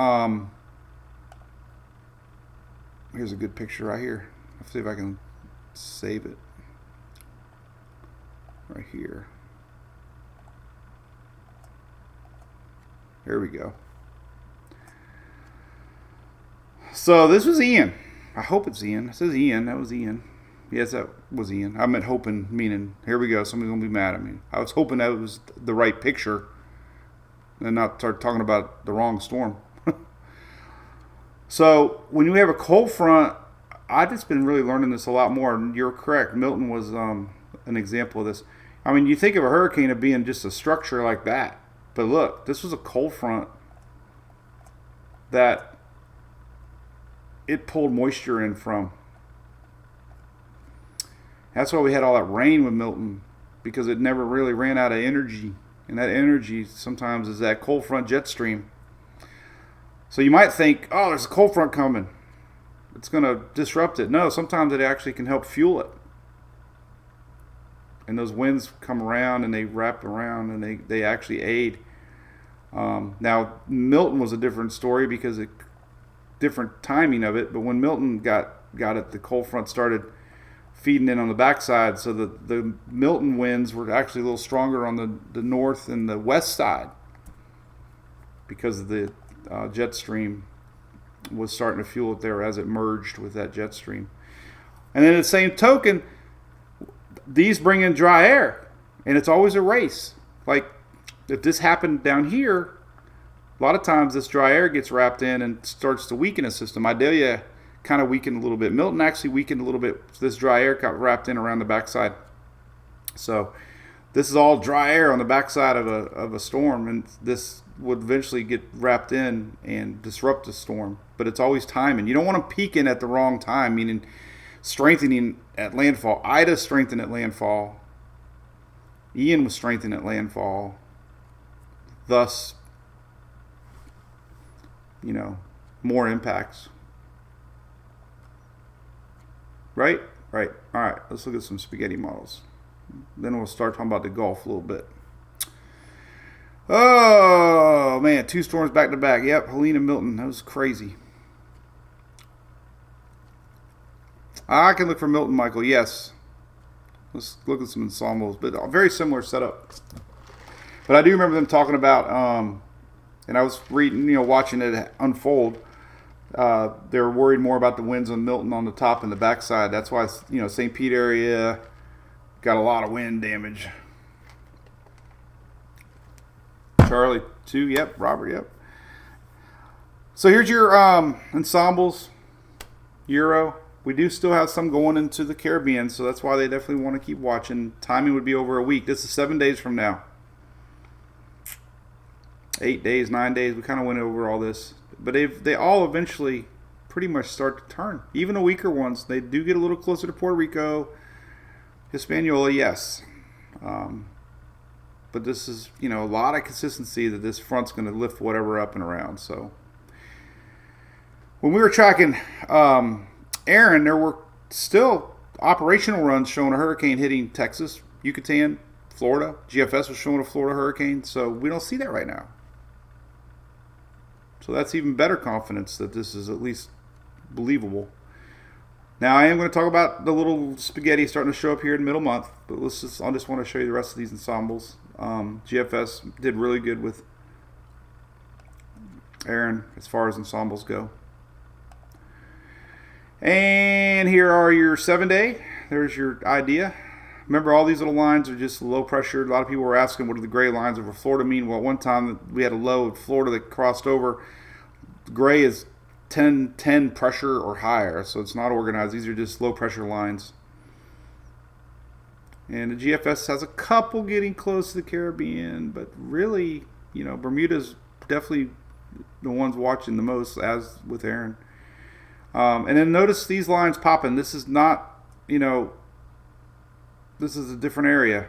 here's a good picture right here. Let's see if I can save it. Right here. There we go. So this was Ian. I hope it's Ian. It says Ian. That was Ian. Yes, that was Ian. I meant hoping, meaning, here we go. Somebody's going to be mad at me. I was hoping that was the right picture and not start talking about the wrong storm. So when you have a cold front, I've just been really learning this a lot more. And you're correct. Milton was an example of this. I mean, you think of a hurricane as being just a structure like that. But look, this was a cold front that it pulled moisture in from. That's why we had all that rain with Milton, because it never really ran out of energy. And that energy sometimes is that cold front jet stream. So you might think, oh, there's a cold front coming. It's going to disrupt it. No, sometimes it actually can help fuel it. And those winds come around and they wrap around and they actually aid. Now, Milton was a different story because of different timing of it. But when Milton got it, the cold front started feeding in on the backside. So the Milton winds were actually a little stronger on the north and the west side because of the jet stream was starting to fuel it there as it merged with that jet stream. And then at the same token, these bring in dry air, and it's always a race. Like, if this happened down here, a lot of times this dry air gets wrapped in and starts to weaken a system. Idalia kind of weakened a little bit. Milton actually weakened a little bit. This dry air got wrapped in around the backside. So this is all dry air on the backside of a storm, and this would eventually get wrapped in and disrupt the storm. But it's always timing. You don't want to peak in at the wrong time, meaning strengthening at landfall. Ida strengthened at landfall. Ian was strengthened at landfall. Thus, more impacts. Right? Right. All right. Let's look at some spaghetti models. Then we'll start talking about the Gulf a little bit. Oh, man. 2 storms back to back. Yep. Helene and Milton. That was crazy. I can look for Milton, Michael. Yes. Let's look at some ensembles. But a very similar setup. But I do remember them talking about, and I was reading, watching it unfold. They were worried more about the winds on Milton on the top and the backside. That's why, St. Pete area got a lot of wind damage. Charlie, too. Yep. Robert, yep. So here's your ensembles. Euro. We do still have some going into the Caribbean, so that's why they definitely want to keep watching. Timing would be over a week. This is 7 days from now. 8 days, 9 days. We kind of went over all this. But they all eventually pretty much start to turn. Even the weaker ones, they do get a little closer to Puerto Rico. Hispaniola, yes. But this is, a lot of consistency that this front's going to lift whatever up and around. So when we were tracking Aaron, there were still operational runs showing a hurricane hitting Texas, Yucatan, Florida. GFS was showing a Florida hurricane. So we don't see that right now. So that's even better confidence that this is at least believable. Now I am going to talk about the little spaghetti starting to show up here in the middle month, but I just want to show you the rest of these ensembles. GFS did really good with Aaron as far as ensembles go. And here are your 7-day. There's your idea. Remember, all these little lines are just low pressure. A lot of people were asking, what do the gray lines over Florida mean? Well, at one time we had a low in Florida that crossed over. The gray is 10 pressure or higher, so it's not organized. These are just low pressure lines. And the GFS has a couple getting close to the Caribbean, but really, Bermuda's definitely the ones watching the most, as with Aaron. And then notice these lines popping. This is not, this is a different area.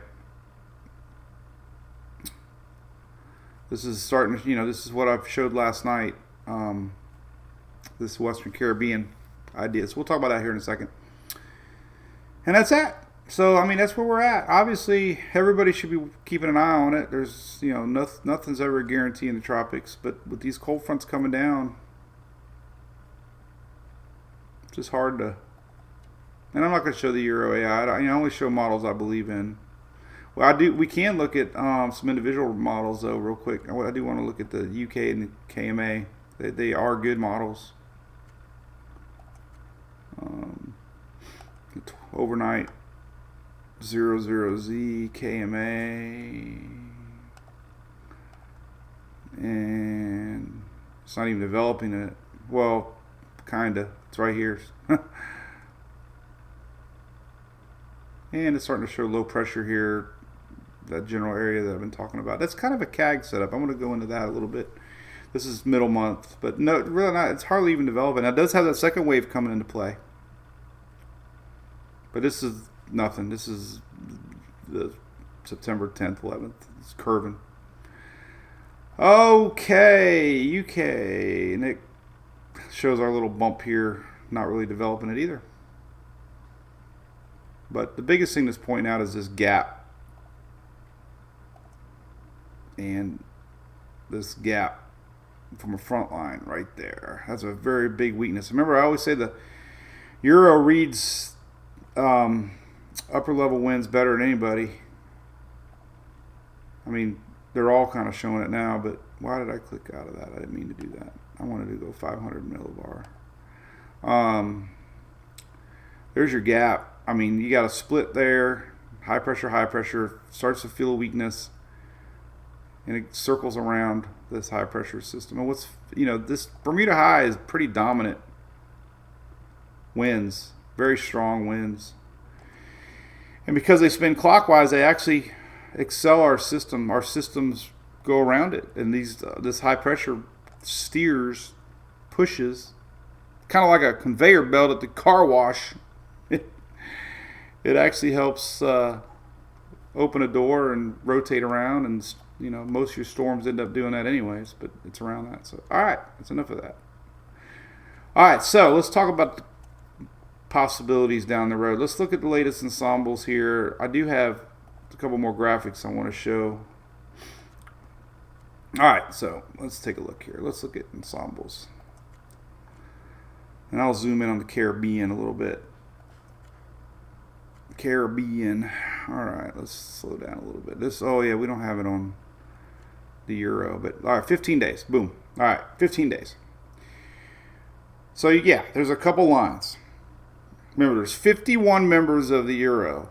This is starting, this is what I showed last night. This Western Caribbean idea. So we'll talk about that here in a second. And that's it. So, that's where we're at. Obviously, everybody should be keeping an eye on it. There's, nothing's ever a guarantee in the tropics. But with these cold fronts coming down, it's just hard to... And I'm not going to show the Euro AI. I only show models I believe in. Well, we can look at some individual models, though, real quick. I do want to look at the UK and the KMA. They are good models. Overnight 00Z KMA, and it's not even developing it. Well, kinda. It's right here. And it's starting to show low pressure here, that general area that I've been talking about. That's kind of a CAG setup. I'm going to go into that a little bit. This is middle month, but no, really not. It's hardly even developing. Now, it does have that second wave coming into play. But this is nothing. This is the September 10th, 11th. It's curving. Okay, UK. Nick shows our little bump here. Not really developing it either. But the biggest thing that's pointing out is this gap. And this gap from a front line right there. That's a very big weakness. Remember, I always say the Euro reads upper level winds better than anybody. They're all kind of showing it now, but why did I click out of that? I didn't mean to do that. I wanted to go 500 millibar. there's your gap. I mean, you got a split there. High pressure, starts to feel a weakness. And it circles around this high pressure system. And this Bermuda High is pretty dominant winds, very strong winds. And because they spin clockwise, they actually excel our system. Our systems go around it. And this high pressure steers, pushes, kind of like a conveyor belt at the car wash. It actually helps open a door and rotate around, and most of your storms end up doing that anyways, but it's around that. So all right, that's enough of that. All right, so let's talk about the possibilities down the road. Let's look at the latest ensembles here. I do have a couple more graphics I want to show. All right, so let's take a look here. Let's look at ensembles, and I'll zoom in on the Caribbean a little bit. Caribbean. All right, let's slow down a little bit. We don't have it on the Euro, but all right, 15 days. Boom. All right, 15 days. So yeah, there's a couple lines. Remember, there's 51 members of the Euro.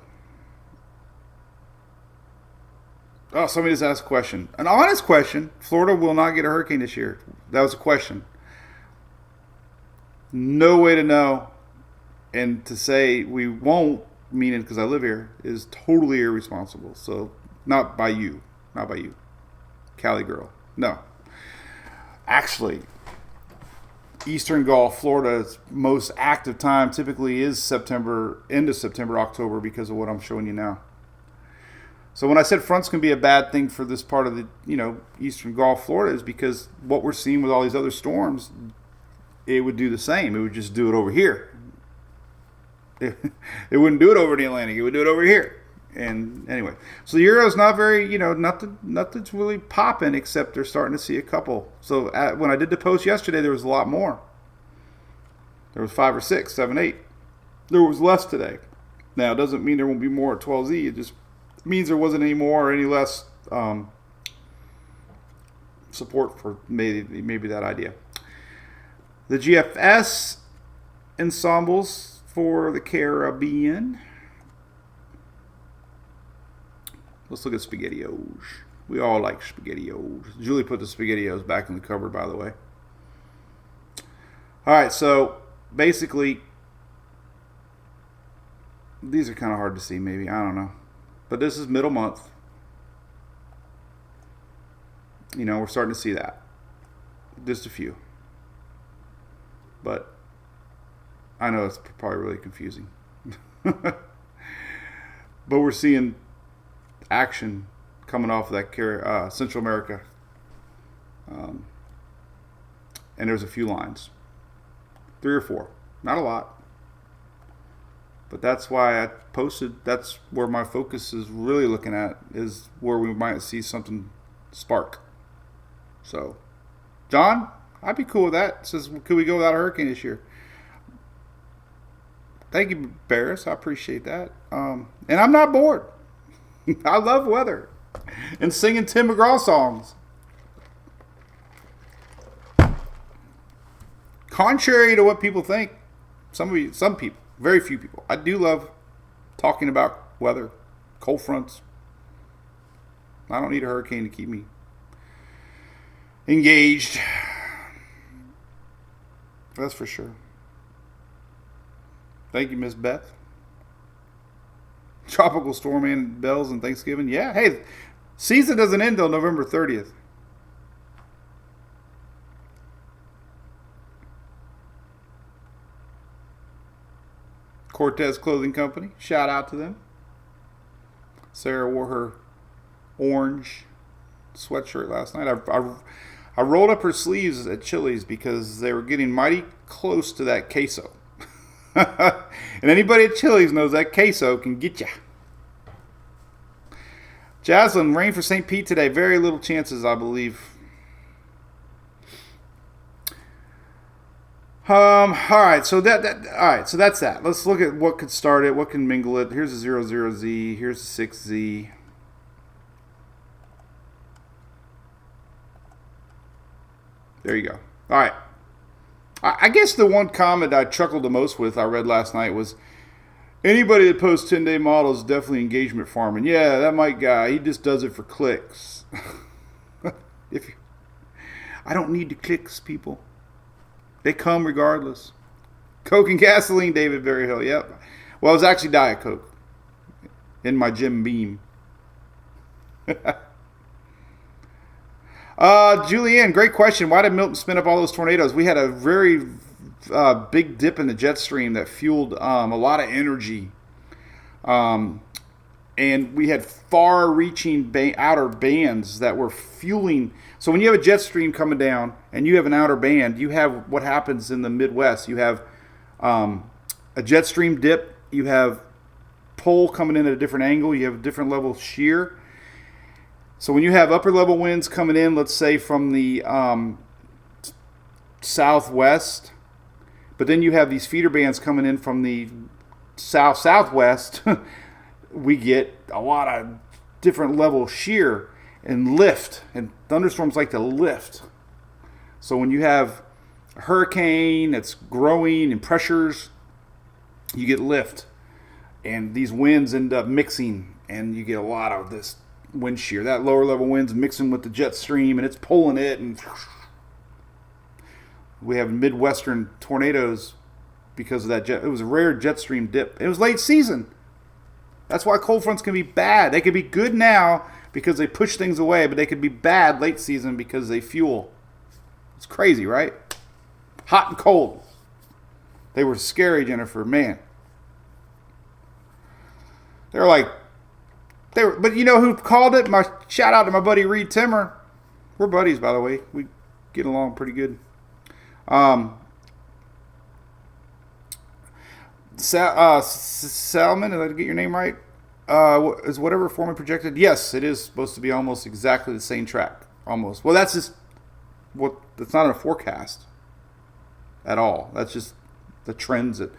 Oh, somebody just asked a question. An honest question. Florida will not get a hurricane this year. That was a question. No way to know. And to say we won't, meaning because I live here, is totally irresponsible. So not by you. Cali girl. No. Actually, Eastern Gulf, Florida's most active time typically is September, end of September, October, because of what I'm showing you now. So when I said fronts can be a bad thing for this part of the, Eastern Gulf, Florida, is because what we're seeing with all these other storms, it would do the same. It would just do it over here. It wouldn't do it over the Atlantic. It would do it over here. And anyway, so the Euro's not very, nothing's really popping, except they're starting to see a couple. So when I did the post yesterday, there was a lot more. There was 5 or 6, 7, 8. There was less today. Now, it doesn't mean there won't be more at 12Z. It just means there wasn't any more or any less support for maybe that idea. The GFS ensembles for the Caribbean. Let's look at SpaghettiOs. We all like SpaghettiOs. Julie put the SpaghettiOs back in the cupboard, by the way. All right, so basically, these are kind of hard to see, maybe. I don't know. But this is middle month. We're starting to see that. Just a few. But I know it's probably really confusing. But we're seeing action coming off of that Central America. And there's a few lines. 3 or 4. Not a lot. But that's why I posted, that's where my focus is really looking at, is where we might see something spark. So, John, I'd be cool with that. Says, could we go without a hurricane this year? Thank you, Barris. I appreciate that. And I'm not bored. I love weather and singing Tim McGraw songs. Contrary to what people think, some people, very few people, I do love talking about weather, cold fronts. I don't need a hurricane to keep me engaged. That's for sure. Thank you, Miss Beth. Tropical storm and bells and Thanksgiving. Yeah, hey, season doesn't end until November 30th. Cortez Clothing Company. Shout out to them. Sarah wore her orange sweatshirt last night. I rolled up her sleeves at Chili's because they were getting mighty close to that queso. And anybody at Chili's knows that queso can get you. Jaslyn, rain for St. Pete today. Very little chances, I believe. All right, so so that's that. Let's look at what could start it, what can mingle it. Here's a 00Z, here's a 6Z. There you go. All right. I guess the one comment I chuckled the most with, I read last night, was Anybody that posts 10-day models is definitely engagement farming. Yeah, that Mike guy, he just does it for clicks. I don't need the clicks, people. They come regardless. Coke and gasoline, David Berryhill. Yep. Well, it was actually Diet Coke in my Jim Beam. Julianne, great question. Why did Milton spin up all those tornadoes? We had a very big dip in the jet stream that fueled a lot of energy. And we had far-reaching outer bands that were fueling. So when you have a jet stream coming down and you have an outer band, you have what happens in the Midwest. You have a jet stream dip. You have pole coming in at a different angle. You have a different level of shear. So when you have upper level winds coming in, let's say from the southwest, but then you have these feeder bands coming in from the southwest, we get a lot of different level shear and lift, and thunderstorms like to lift. So when you have a hurricane that's growing and pressures, you get lift, and these winds end up mixing, and you get a lot of this wind shear. That lower level wind's mixing with the jet stream, and it's pulling it, and we have Midwestern tornadoes because of that jet. It was a rare jet stream dip. It was late season. That's why cold fronts can be bad. They could be good now because they push things away, but they could be bad late season because they fuel. It's crazy, right? Hot and cold. They were scary, Jennifer. Man. But you know who called it? My shout out to my buddy Reed Timmer. We're buddies, by the way. We get along pretty good. Salmon, did I get your name right? Is whatever Foreman projected? Yes, it is supposed to be almost exactly the same track. Almost. Well, that's just that's not a forecast at all. That's just the trends that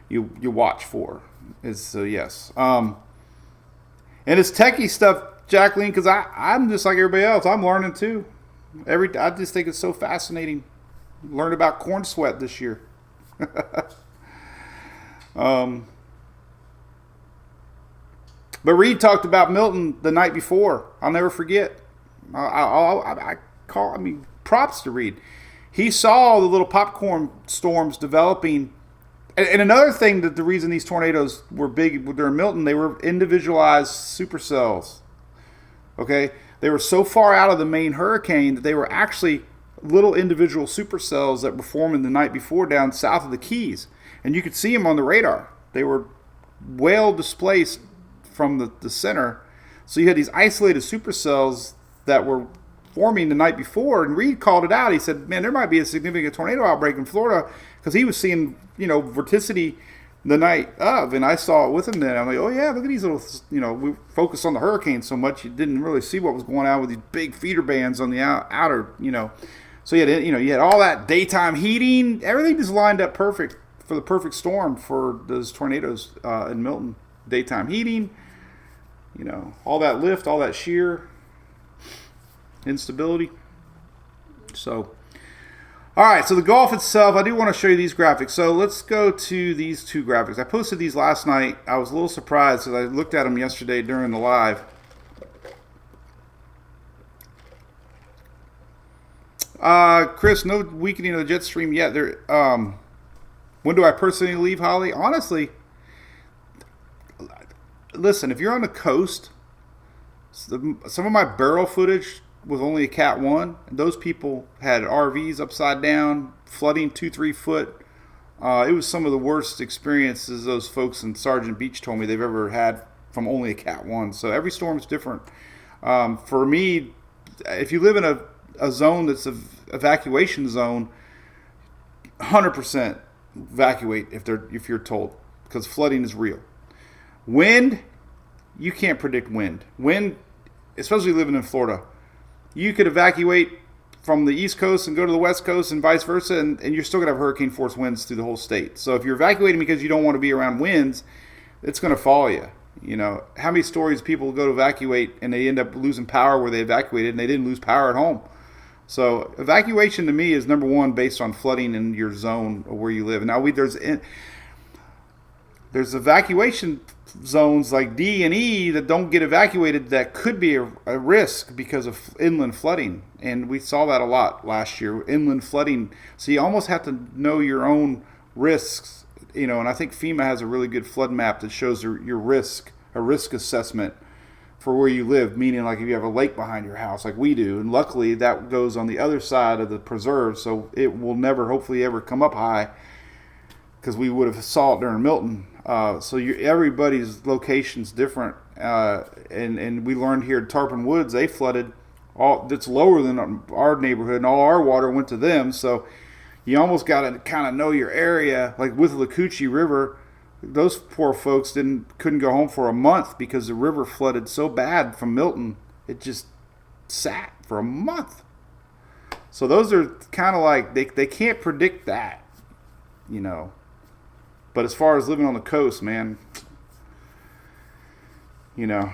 you watch for. Yes. And it's techie stuff, Jacqueline, because I'm just like everybody else. I'm learning too. I just think it's so fascinating. Learned about corn sweat this year. But Reed talked about Milton the night before. I'll never forget. Props to Reed. He saw the little popcorn storms developing. And another thing that the reason these tornadoes were big during Milton, they were individualized supercells. Okay? They were so far out of the main hurricane that they were actually little individual supercells that were forming the night before down south of the Keys. And you could see them on the radar. They were well displaced from the center. So you had these isolated supercells that were forming the night before. And Reed called it out. He said, man, there might be a significant tornado outbreak in Florida, because he was seeing, vorticity the night of. And I saw it with him then. I'm like, oh, yeah, look at these little, we focused on the hurricane so much you didn't really see what was going on with these big feeder bands on the outer, So you had all that daytime heating. Everything just lined up perfect for the perfect storm for those tornadoes in Milton. Daytime heating, all that lift, all that shear, instability. So, all right, so the Gulf itself, I do want to show you these graphics. So let's go to these two graphics. I posted these last night. I was a little surprised because I looked at them yesterday during the live. Chris, no weakening of the jet stream yet. When do I personally leave, Holly? Honestly, listen, if you're on the coast, some of my barrel footage was only a Cat 1. Those people had RVs upside down, flooding 2-3 foot. It was some of the worst experiences those folks in Sargent Beach told me they've ever had from only a Cat 1. So every storm is different. For me, if you live in a zone that's an evacuation zone, 100% evacuate if you're told, because flooding is real. Wind, you can't predict wind. Wind, especially living in Florida, you could evacuate from the East Coast and go to the West Coast and vice versa, and you're still going to have hurricane force winds through the whole state. So if you're evacuating because you don't want to be around winds, it's going to follow you. How many stories people go to evacuate and they end up losing power where they evacuated and they didn't lose power at home? So evacuation to me is number one based on flooding in your zone or where you live. Now there's evacuation zones like D and E that don't get evacuated that could be a risk because of inland flooding. And we saw that a lot last year, inland flooding. So you almost have to know your own risks, you know, and I think FEMA has a really good flood map that shows your risk, a risk assessment for where you live, meaning like if you have a lake behind your house like we do, and luckily that goes on the other side of the preserve, so it will never hopefully ever come up high, because we would have saw it during Milton. So everybody's location's different, and we learned here at Tarpon Woods they flooded that's lower than our neighborhood, and all our water went to them. So you almost got to kind of know your area. Like with the Lacoochee River, those poor folks couldn't go home for a month because the river flooded so bad from Milton. It just sat for a month. So those are kind of like they can't predict that, you know. But as far as living on the coast, man, you know,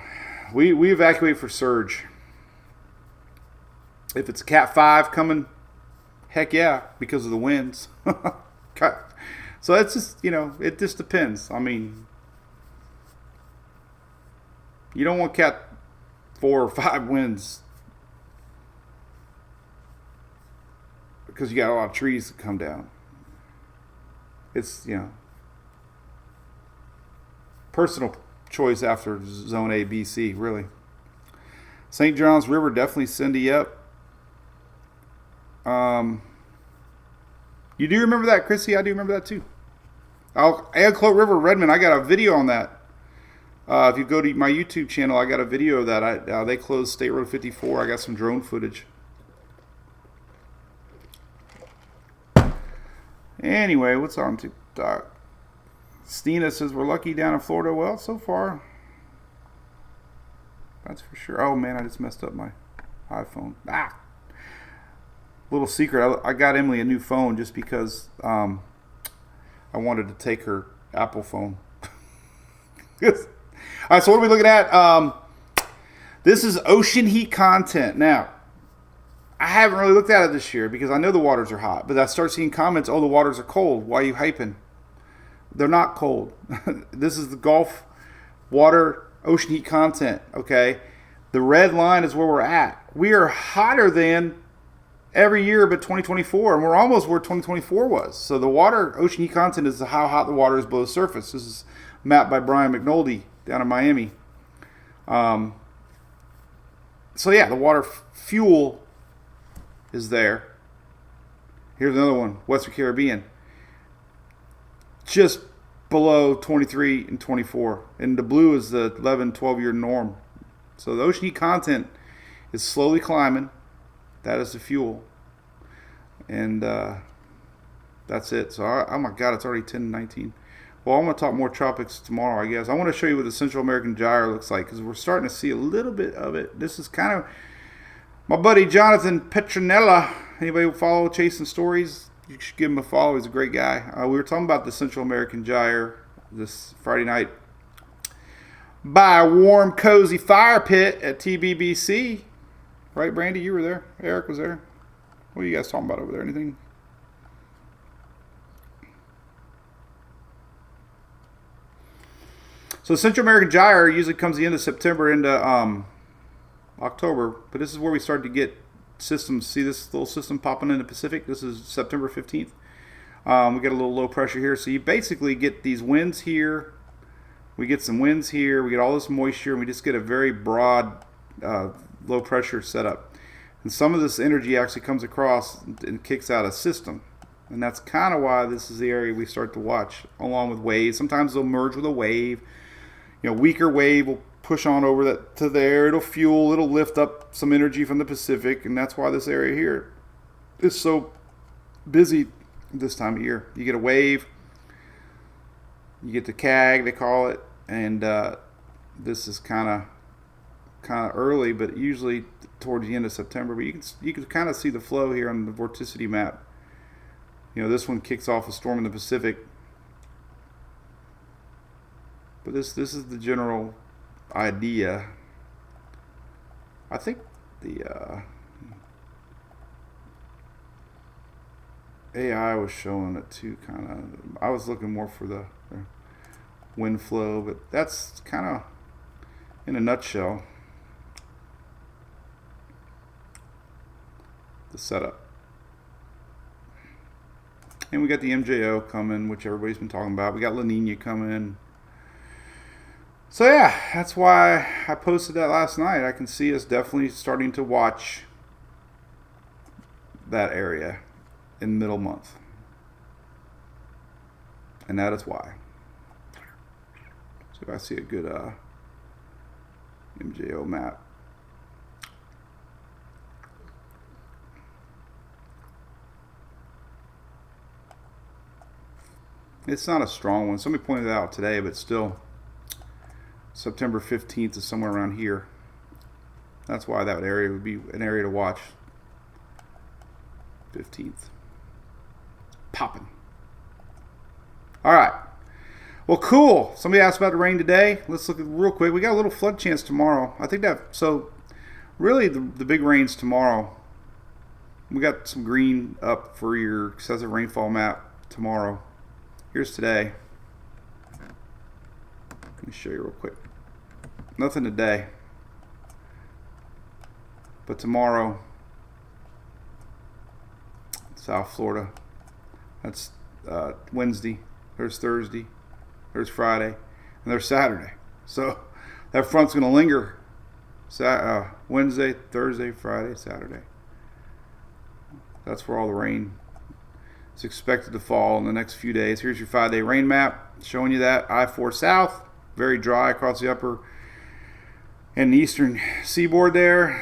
we evacuate for surge. If it's a Cat 5 coming, heck yeah, because of the winds. So it's just, you know, it just depends. I mean, you don't want Cat 4 or 5 winds because you got a lot of trees that come down. It's, you know, personal choice after Zone A, B, C, really. St. John's River, definitely Cindy up. You do remember that, Chrissy? I do remember that too. Agclote River, Redmond, I got a video on that. If you go to my YouTube channel, I got a video of that. They closed State Road 54. I got some drone footage. Anyway, what's on TikTok? Stina says, we're lucky down in Florida. Well, so far, that's for sure. Oh, man, I just messed up my iPhone. Little secret, I got Emily a new phone just because I wanted to take her Apple phone. All right, so what are we looking at? This is ocean heat content. Now, I haven't really looked at it this year because I know the waters are hot, but I start seeing comments, oh, the waters are cold. Why are you hyping? They're not cold. This is the Gulf water ocean heat content, okay? The red line is where we're at. We are hotter than every year but 2024, and we're almost where 2024 was. So the water ocean heat content is how hot the water is below the surface. This is mapped by Brian McNulty down in Miami. So yeah, the water fuel is there. Here's another one, Western Caribbean. Just below 23 and 24. And the blue is the 11, 12-year norm. So the ocean heat content is slowly climbing. That is the fuel. And that's it. So, oh my God, it's already 10:19. Well, I'm going to talk more tropics tomorrow, I guess. I want to show you what the Central American gyre looks like because we're starting to see a little bit of it. This is kind of my buddy Jonathan Petronella. Anybody follow Chasing Stories? You should give him a follow. He's a great guy. We were talking about the Central American gyre this Friday night by a warm, cozy fire pit at TBBC. Right, Brandy? You were there. Eric was there. What are you guys talking about over there? Anything? So the Central American gyre usually comes the end of September into October, but this is where we start to get systems. See this little system popping in the Pacific? This is September 15th. We get a little low pressure here. So you basically get these winds here. We get some winds here. We get all this moisture, and we just get a very broad low pressure setup. And some of this energy actually comes across and kicks out a system. And that's kind of why this is the area we start to watch, along with waves. Sometimes they'll merge with a wave. You know, weaker wave will push on over that to there. It'll fuel, it'll lift up some energy from the Pacific, and that's why this area here is so busy this time of year. You get a wave, you get the CAG, they call it, and this is kind of early, but usually towards the end of September. But you can kind of see the flow here on the vorticity map. You know, this one kicks off a storm in the Pacific. But this is the general idea. I think the AI was showing it too, kind of. I was looking more for the wind flow, but that's kind of in a nutshell the setup. And we got the MJO coming, which everybody's been talking about. We got La Nina coming. So yeah, that's why I posted that last night. I can see us definitely starting to watch that area in middle month. And that is why. So if I see a good MJO map. It's not a strong one. Somebody pointed it out today, but still, September 15th is somewhere around here. That's why that area would be an area to watch. 15th. Popping. All right. Well, cool. Somebody asked about the rain today. Let's look at real quick. We got a little flood chance tomorrow. I think that, so really the big rains tomorrow. We got some green up for your excessive rainfall map tomorrow. Here's today. Let me show you real quick. Nothing today. But tomorrow, South Florida. That's Wednesday. There's Thursday. There's Friday. And there's Saturday. So that front's going to linger. Wednesday, Thursday, Friday, Saturday. That's where all the rain is expected to fall in the next few days. Here's your 5-day rain map showing you that. I-4 south. Very dry across the upper and eastern seaboard there.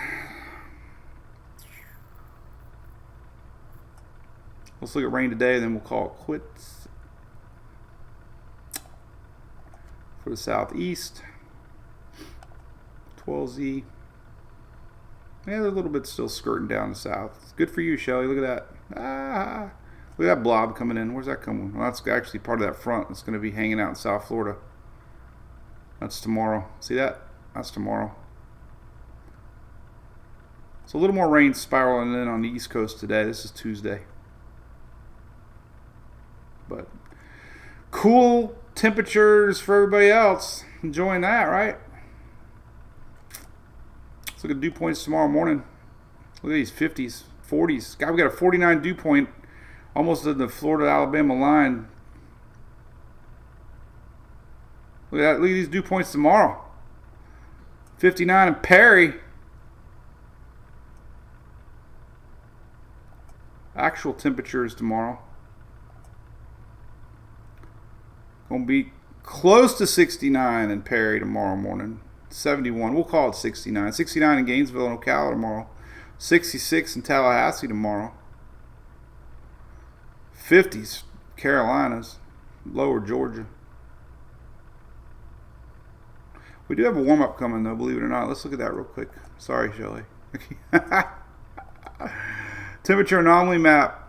Let's look at rain today, then we'll call it quits. For the southeast, 12Z. Yeah, they're a little bit still skirting down the south. It's good for you, Shelly. Look at that. Look at that blob coming in. Where's that coming? Well, that's actually part of that front that's going to be hanging out in South Florida. That's tomorrow. See that? That's tomorrow. So a little more rain spiraling in on the East Coast today. This is Tuesday. But cool temperatures for everybody else. Enjoying that, right? Let's look at dew points tomorrow morning. Look at these 50s, 40s. God, we got a 49 dew point almost at the Florida-Alabama line. Look at that. Look at these dew points tomorrow. 59 in Perry. Actual temperatures tomorrow. Going to be close to 69 in Perry tomorrow morning. 71. We'll call it 69. 69 in Gainesville and Ocala tomorrow. 66 in Tallahassee tomorrow. 50s, Carolinas, lower Georgia. We do have a warm-up coming, though, believe it or not. Let's look at that real quick. Sorry, Shelly. Temperature anomaly map.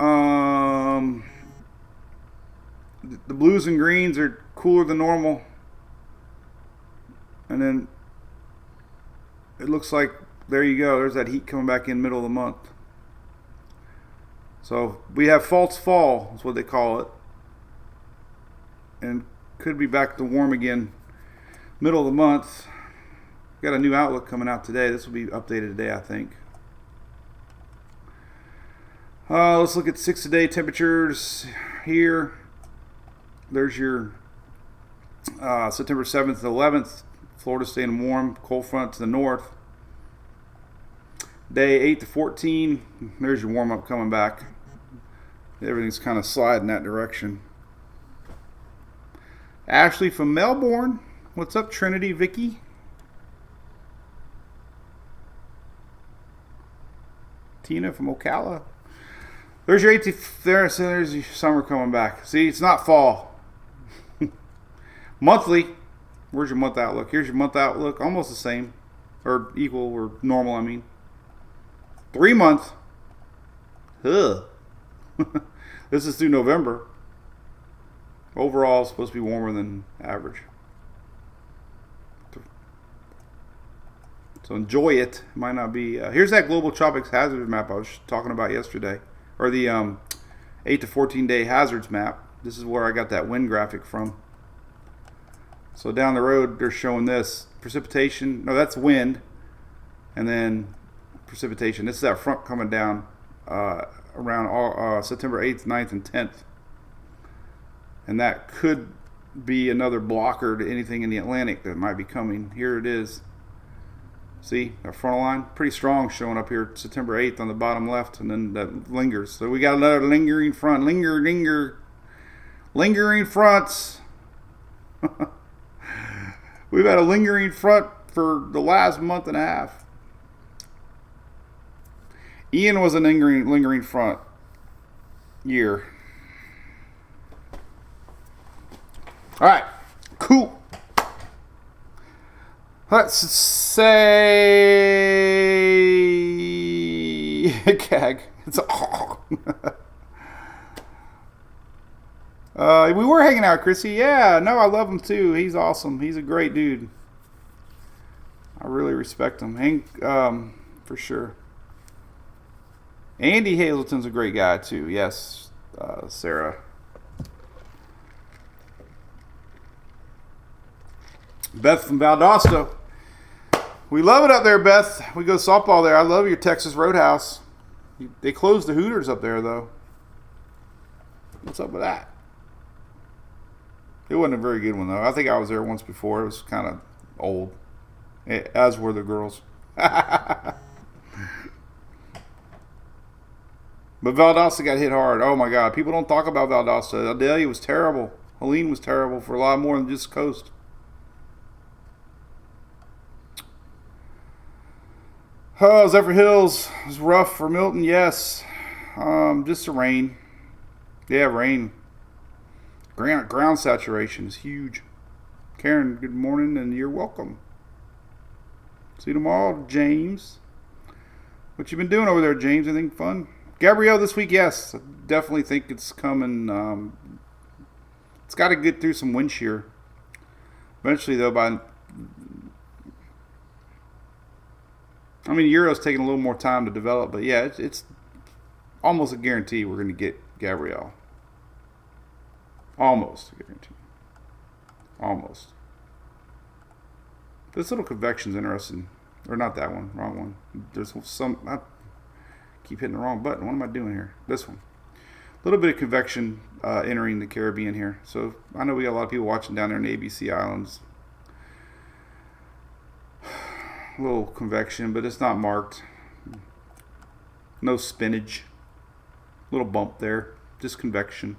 The blues and greens are cooler than normal. And then it looks like, there you go. There's that heat coming back in middle of the month. So we have false fall, is what they call it. And could be back to warm again middle of the month. Got a new outlook coming out today. This will be updated today, I think. Let's look at 6-a-day temperatures here. There's your September 7th and 11th. Florida staying warm. Cold front to the north. Day 8 to 14. There's your warm-up coming back. Everything's kind of sliding that direction. Ashley from Melbourne. What's up, Trinity, Vicky? Tina from Ocala. There's your 8 there. So there's your summer coming back. See, it's not fall. Monthly. Where's your month outlook? Here's your month outlook. Almost the same. Or equal or normal, I mean. 3 month. Ugh. This is through November. Overall, it's supposed to be warmer than average. So enjoy it. Might not be. Here's that global tropics hazard map I was talking about yesterday. Or the 8 to 14 day hazards map. This is where I got that wind graphic from. So down the road, they're showing this precipitation. No, that's wind, and then precipitation. This is that front coming down around September 8th, 9th, and 10th. And that could be another blocker to anything in the Atlantic that might be coming. Here it is. See, that frontal line, pretty strong, showing up here September 8th on the bottom left, and then that lingers. So we got another lingering front. Lingering fronts. We've had a lingering front for the last month and a half. Ian was a lingering front year. All right, cool. Let's say gag. It's we were hanging out, Chrissy. Yeah, no, I love him too. He's awesome. He's a great dude. I really respect him. Hank, for sure. Andy Hazleton's a great guy too. Yes, Sarah. Beth from Valdosta. We love it up there, Beth. We go softball there. I love your Texas Roadhouse. They closed the Hooters up there, though. What's up with that? It wasn't a very good one, though. I think I was there once before. It was kind of old, as were the girls. But Valdosta got hit hard. Oh, my God. People don't talk about Valdosta. Adelia was terrible. Helene was terrible for a lot more than just the coast. Oh, Zephyr Hills is rough for Milton. Yes. Just the rain. Yeah, rain. Ground saturation is huge. Karen, good morning, and you're welcome. See you tomorrow, James. What you been doing over there, James? Anything fun? Gabrielle, this week, yes. I definitely think it's coming. It's got to get through some wind shear. Eventually, though, Euro's taking a little more time to develop, but yeah, it's almost a guarantee we're going to get Gabrielle. Almost a guarantee. Almost. This little convection's interesting. Or not that one. Wrong one. There's some... I keep hitting the wrong button. What am I doing here? This one. A little bit of convection entering the Caribbean here. So I know we got a lot of people watching down there in the ABC Islands. A little convection, but it's not marked. No spinach. Little bump there. Just convection.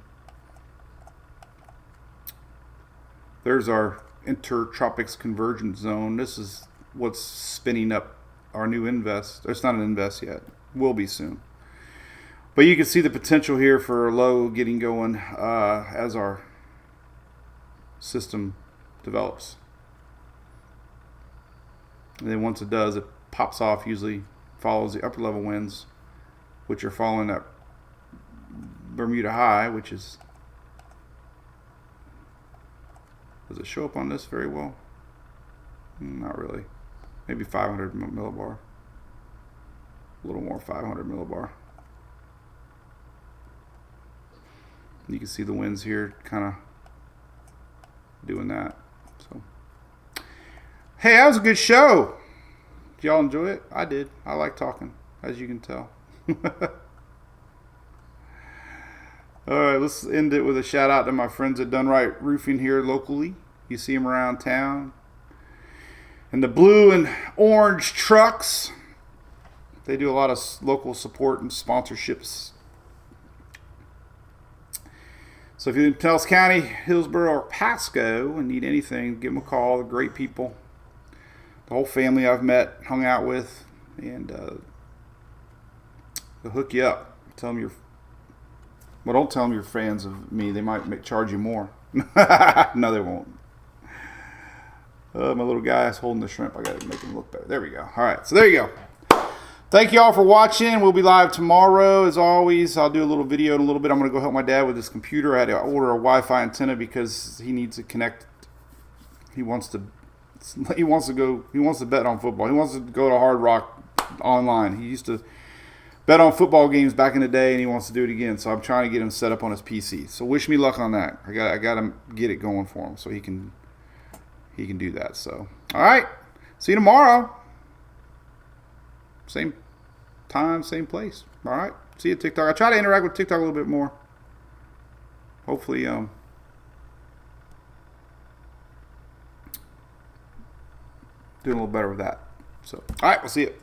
There's our intertropics convergence zone. This is what's spinning up our new invest. It's not an invest yet. Will be soon. But you can see the potential here for a low getting going as our system develops. And then once it does, it pops off, usually follows the upper level winds, which are following that Bermuda High, which is... Does it show up on this very well? Not really. Maybe 500 millibar. A little more, 500 millibar. You can see the winds here kind of doing that. So, hey, that was a good show. Did y'all enjoy it? I did. I like talking, as you can tell. All right, let's end it with a shout out to my friends at Done Right Roofing here locally. You see them around town. And the blue and orange trucks. They do a lot of local support and sponsorships. So if you're in Pinellas County, Hillsborough, or Pasco and need anything, give them a call. They're great people. The whole family I've met, hung out with, and they'll hook you up. Tell them you're... Well, don't tell them you're fans of me. They might charge you more. No, they won't. My little guy is holding the shrimp. I got to make him look better. There we go. All right, so there you go. Thank you all for watching. We'll be live tomorrow, as always. I'll do a little video in a little bit. I'm going to go help my dad with his computer. I had to order a Wi-Fi antenna because he needs to connect. He wants to bet on football. He wants to go to Hard Rock online. He used to bet on football games back in the day, and he wants to do it again. So I'm trying to get him set up on his PC. So wish me luck on that. I got to get it going for him so he can he can do that. So, all right. See you tomorrow. Same time, same place. All right. See you at TikTok. I try to interact with TikTok a little bit more. Hopefully, doing a little better with that. So, all right. We'll see you.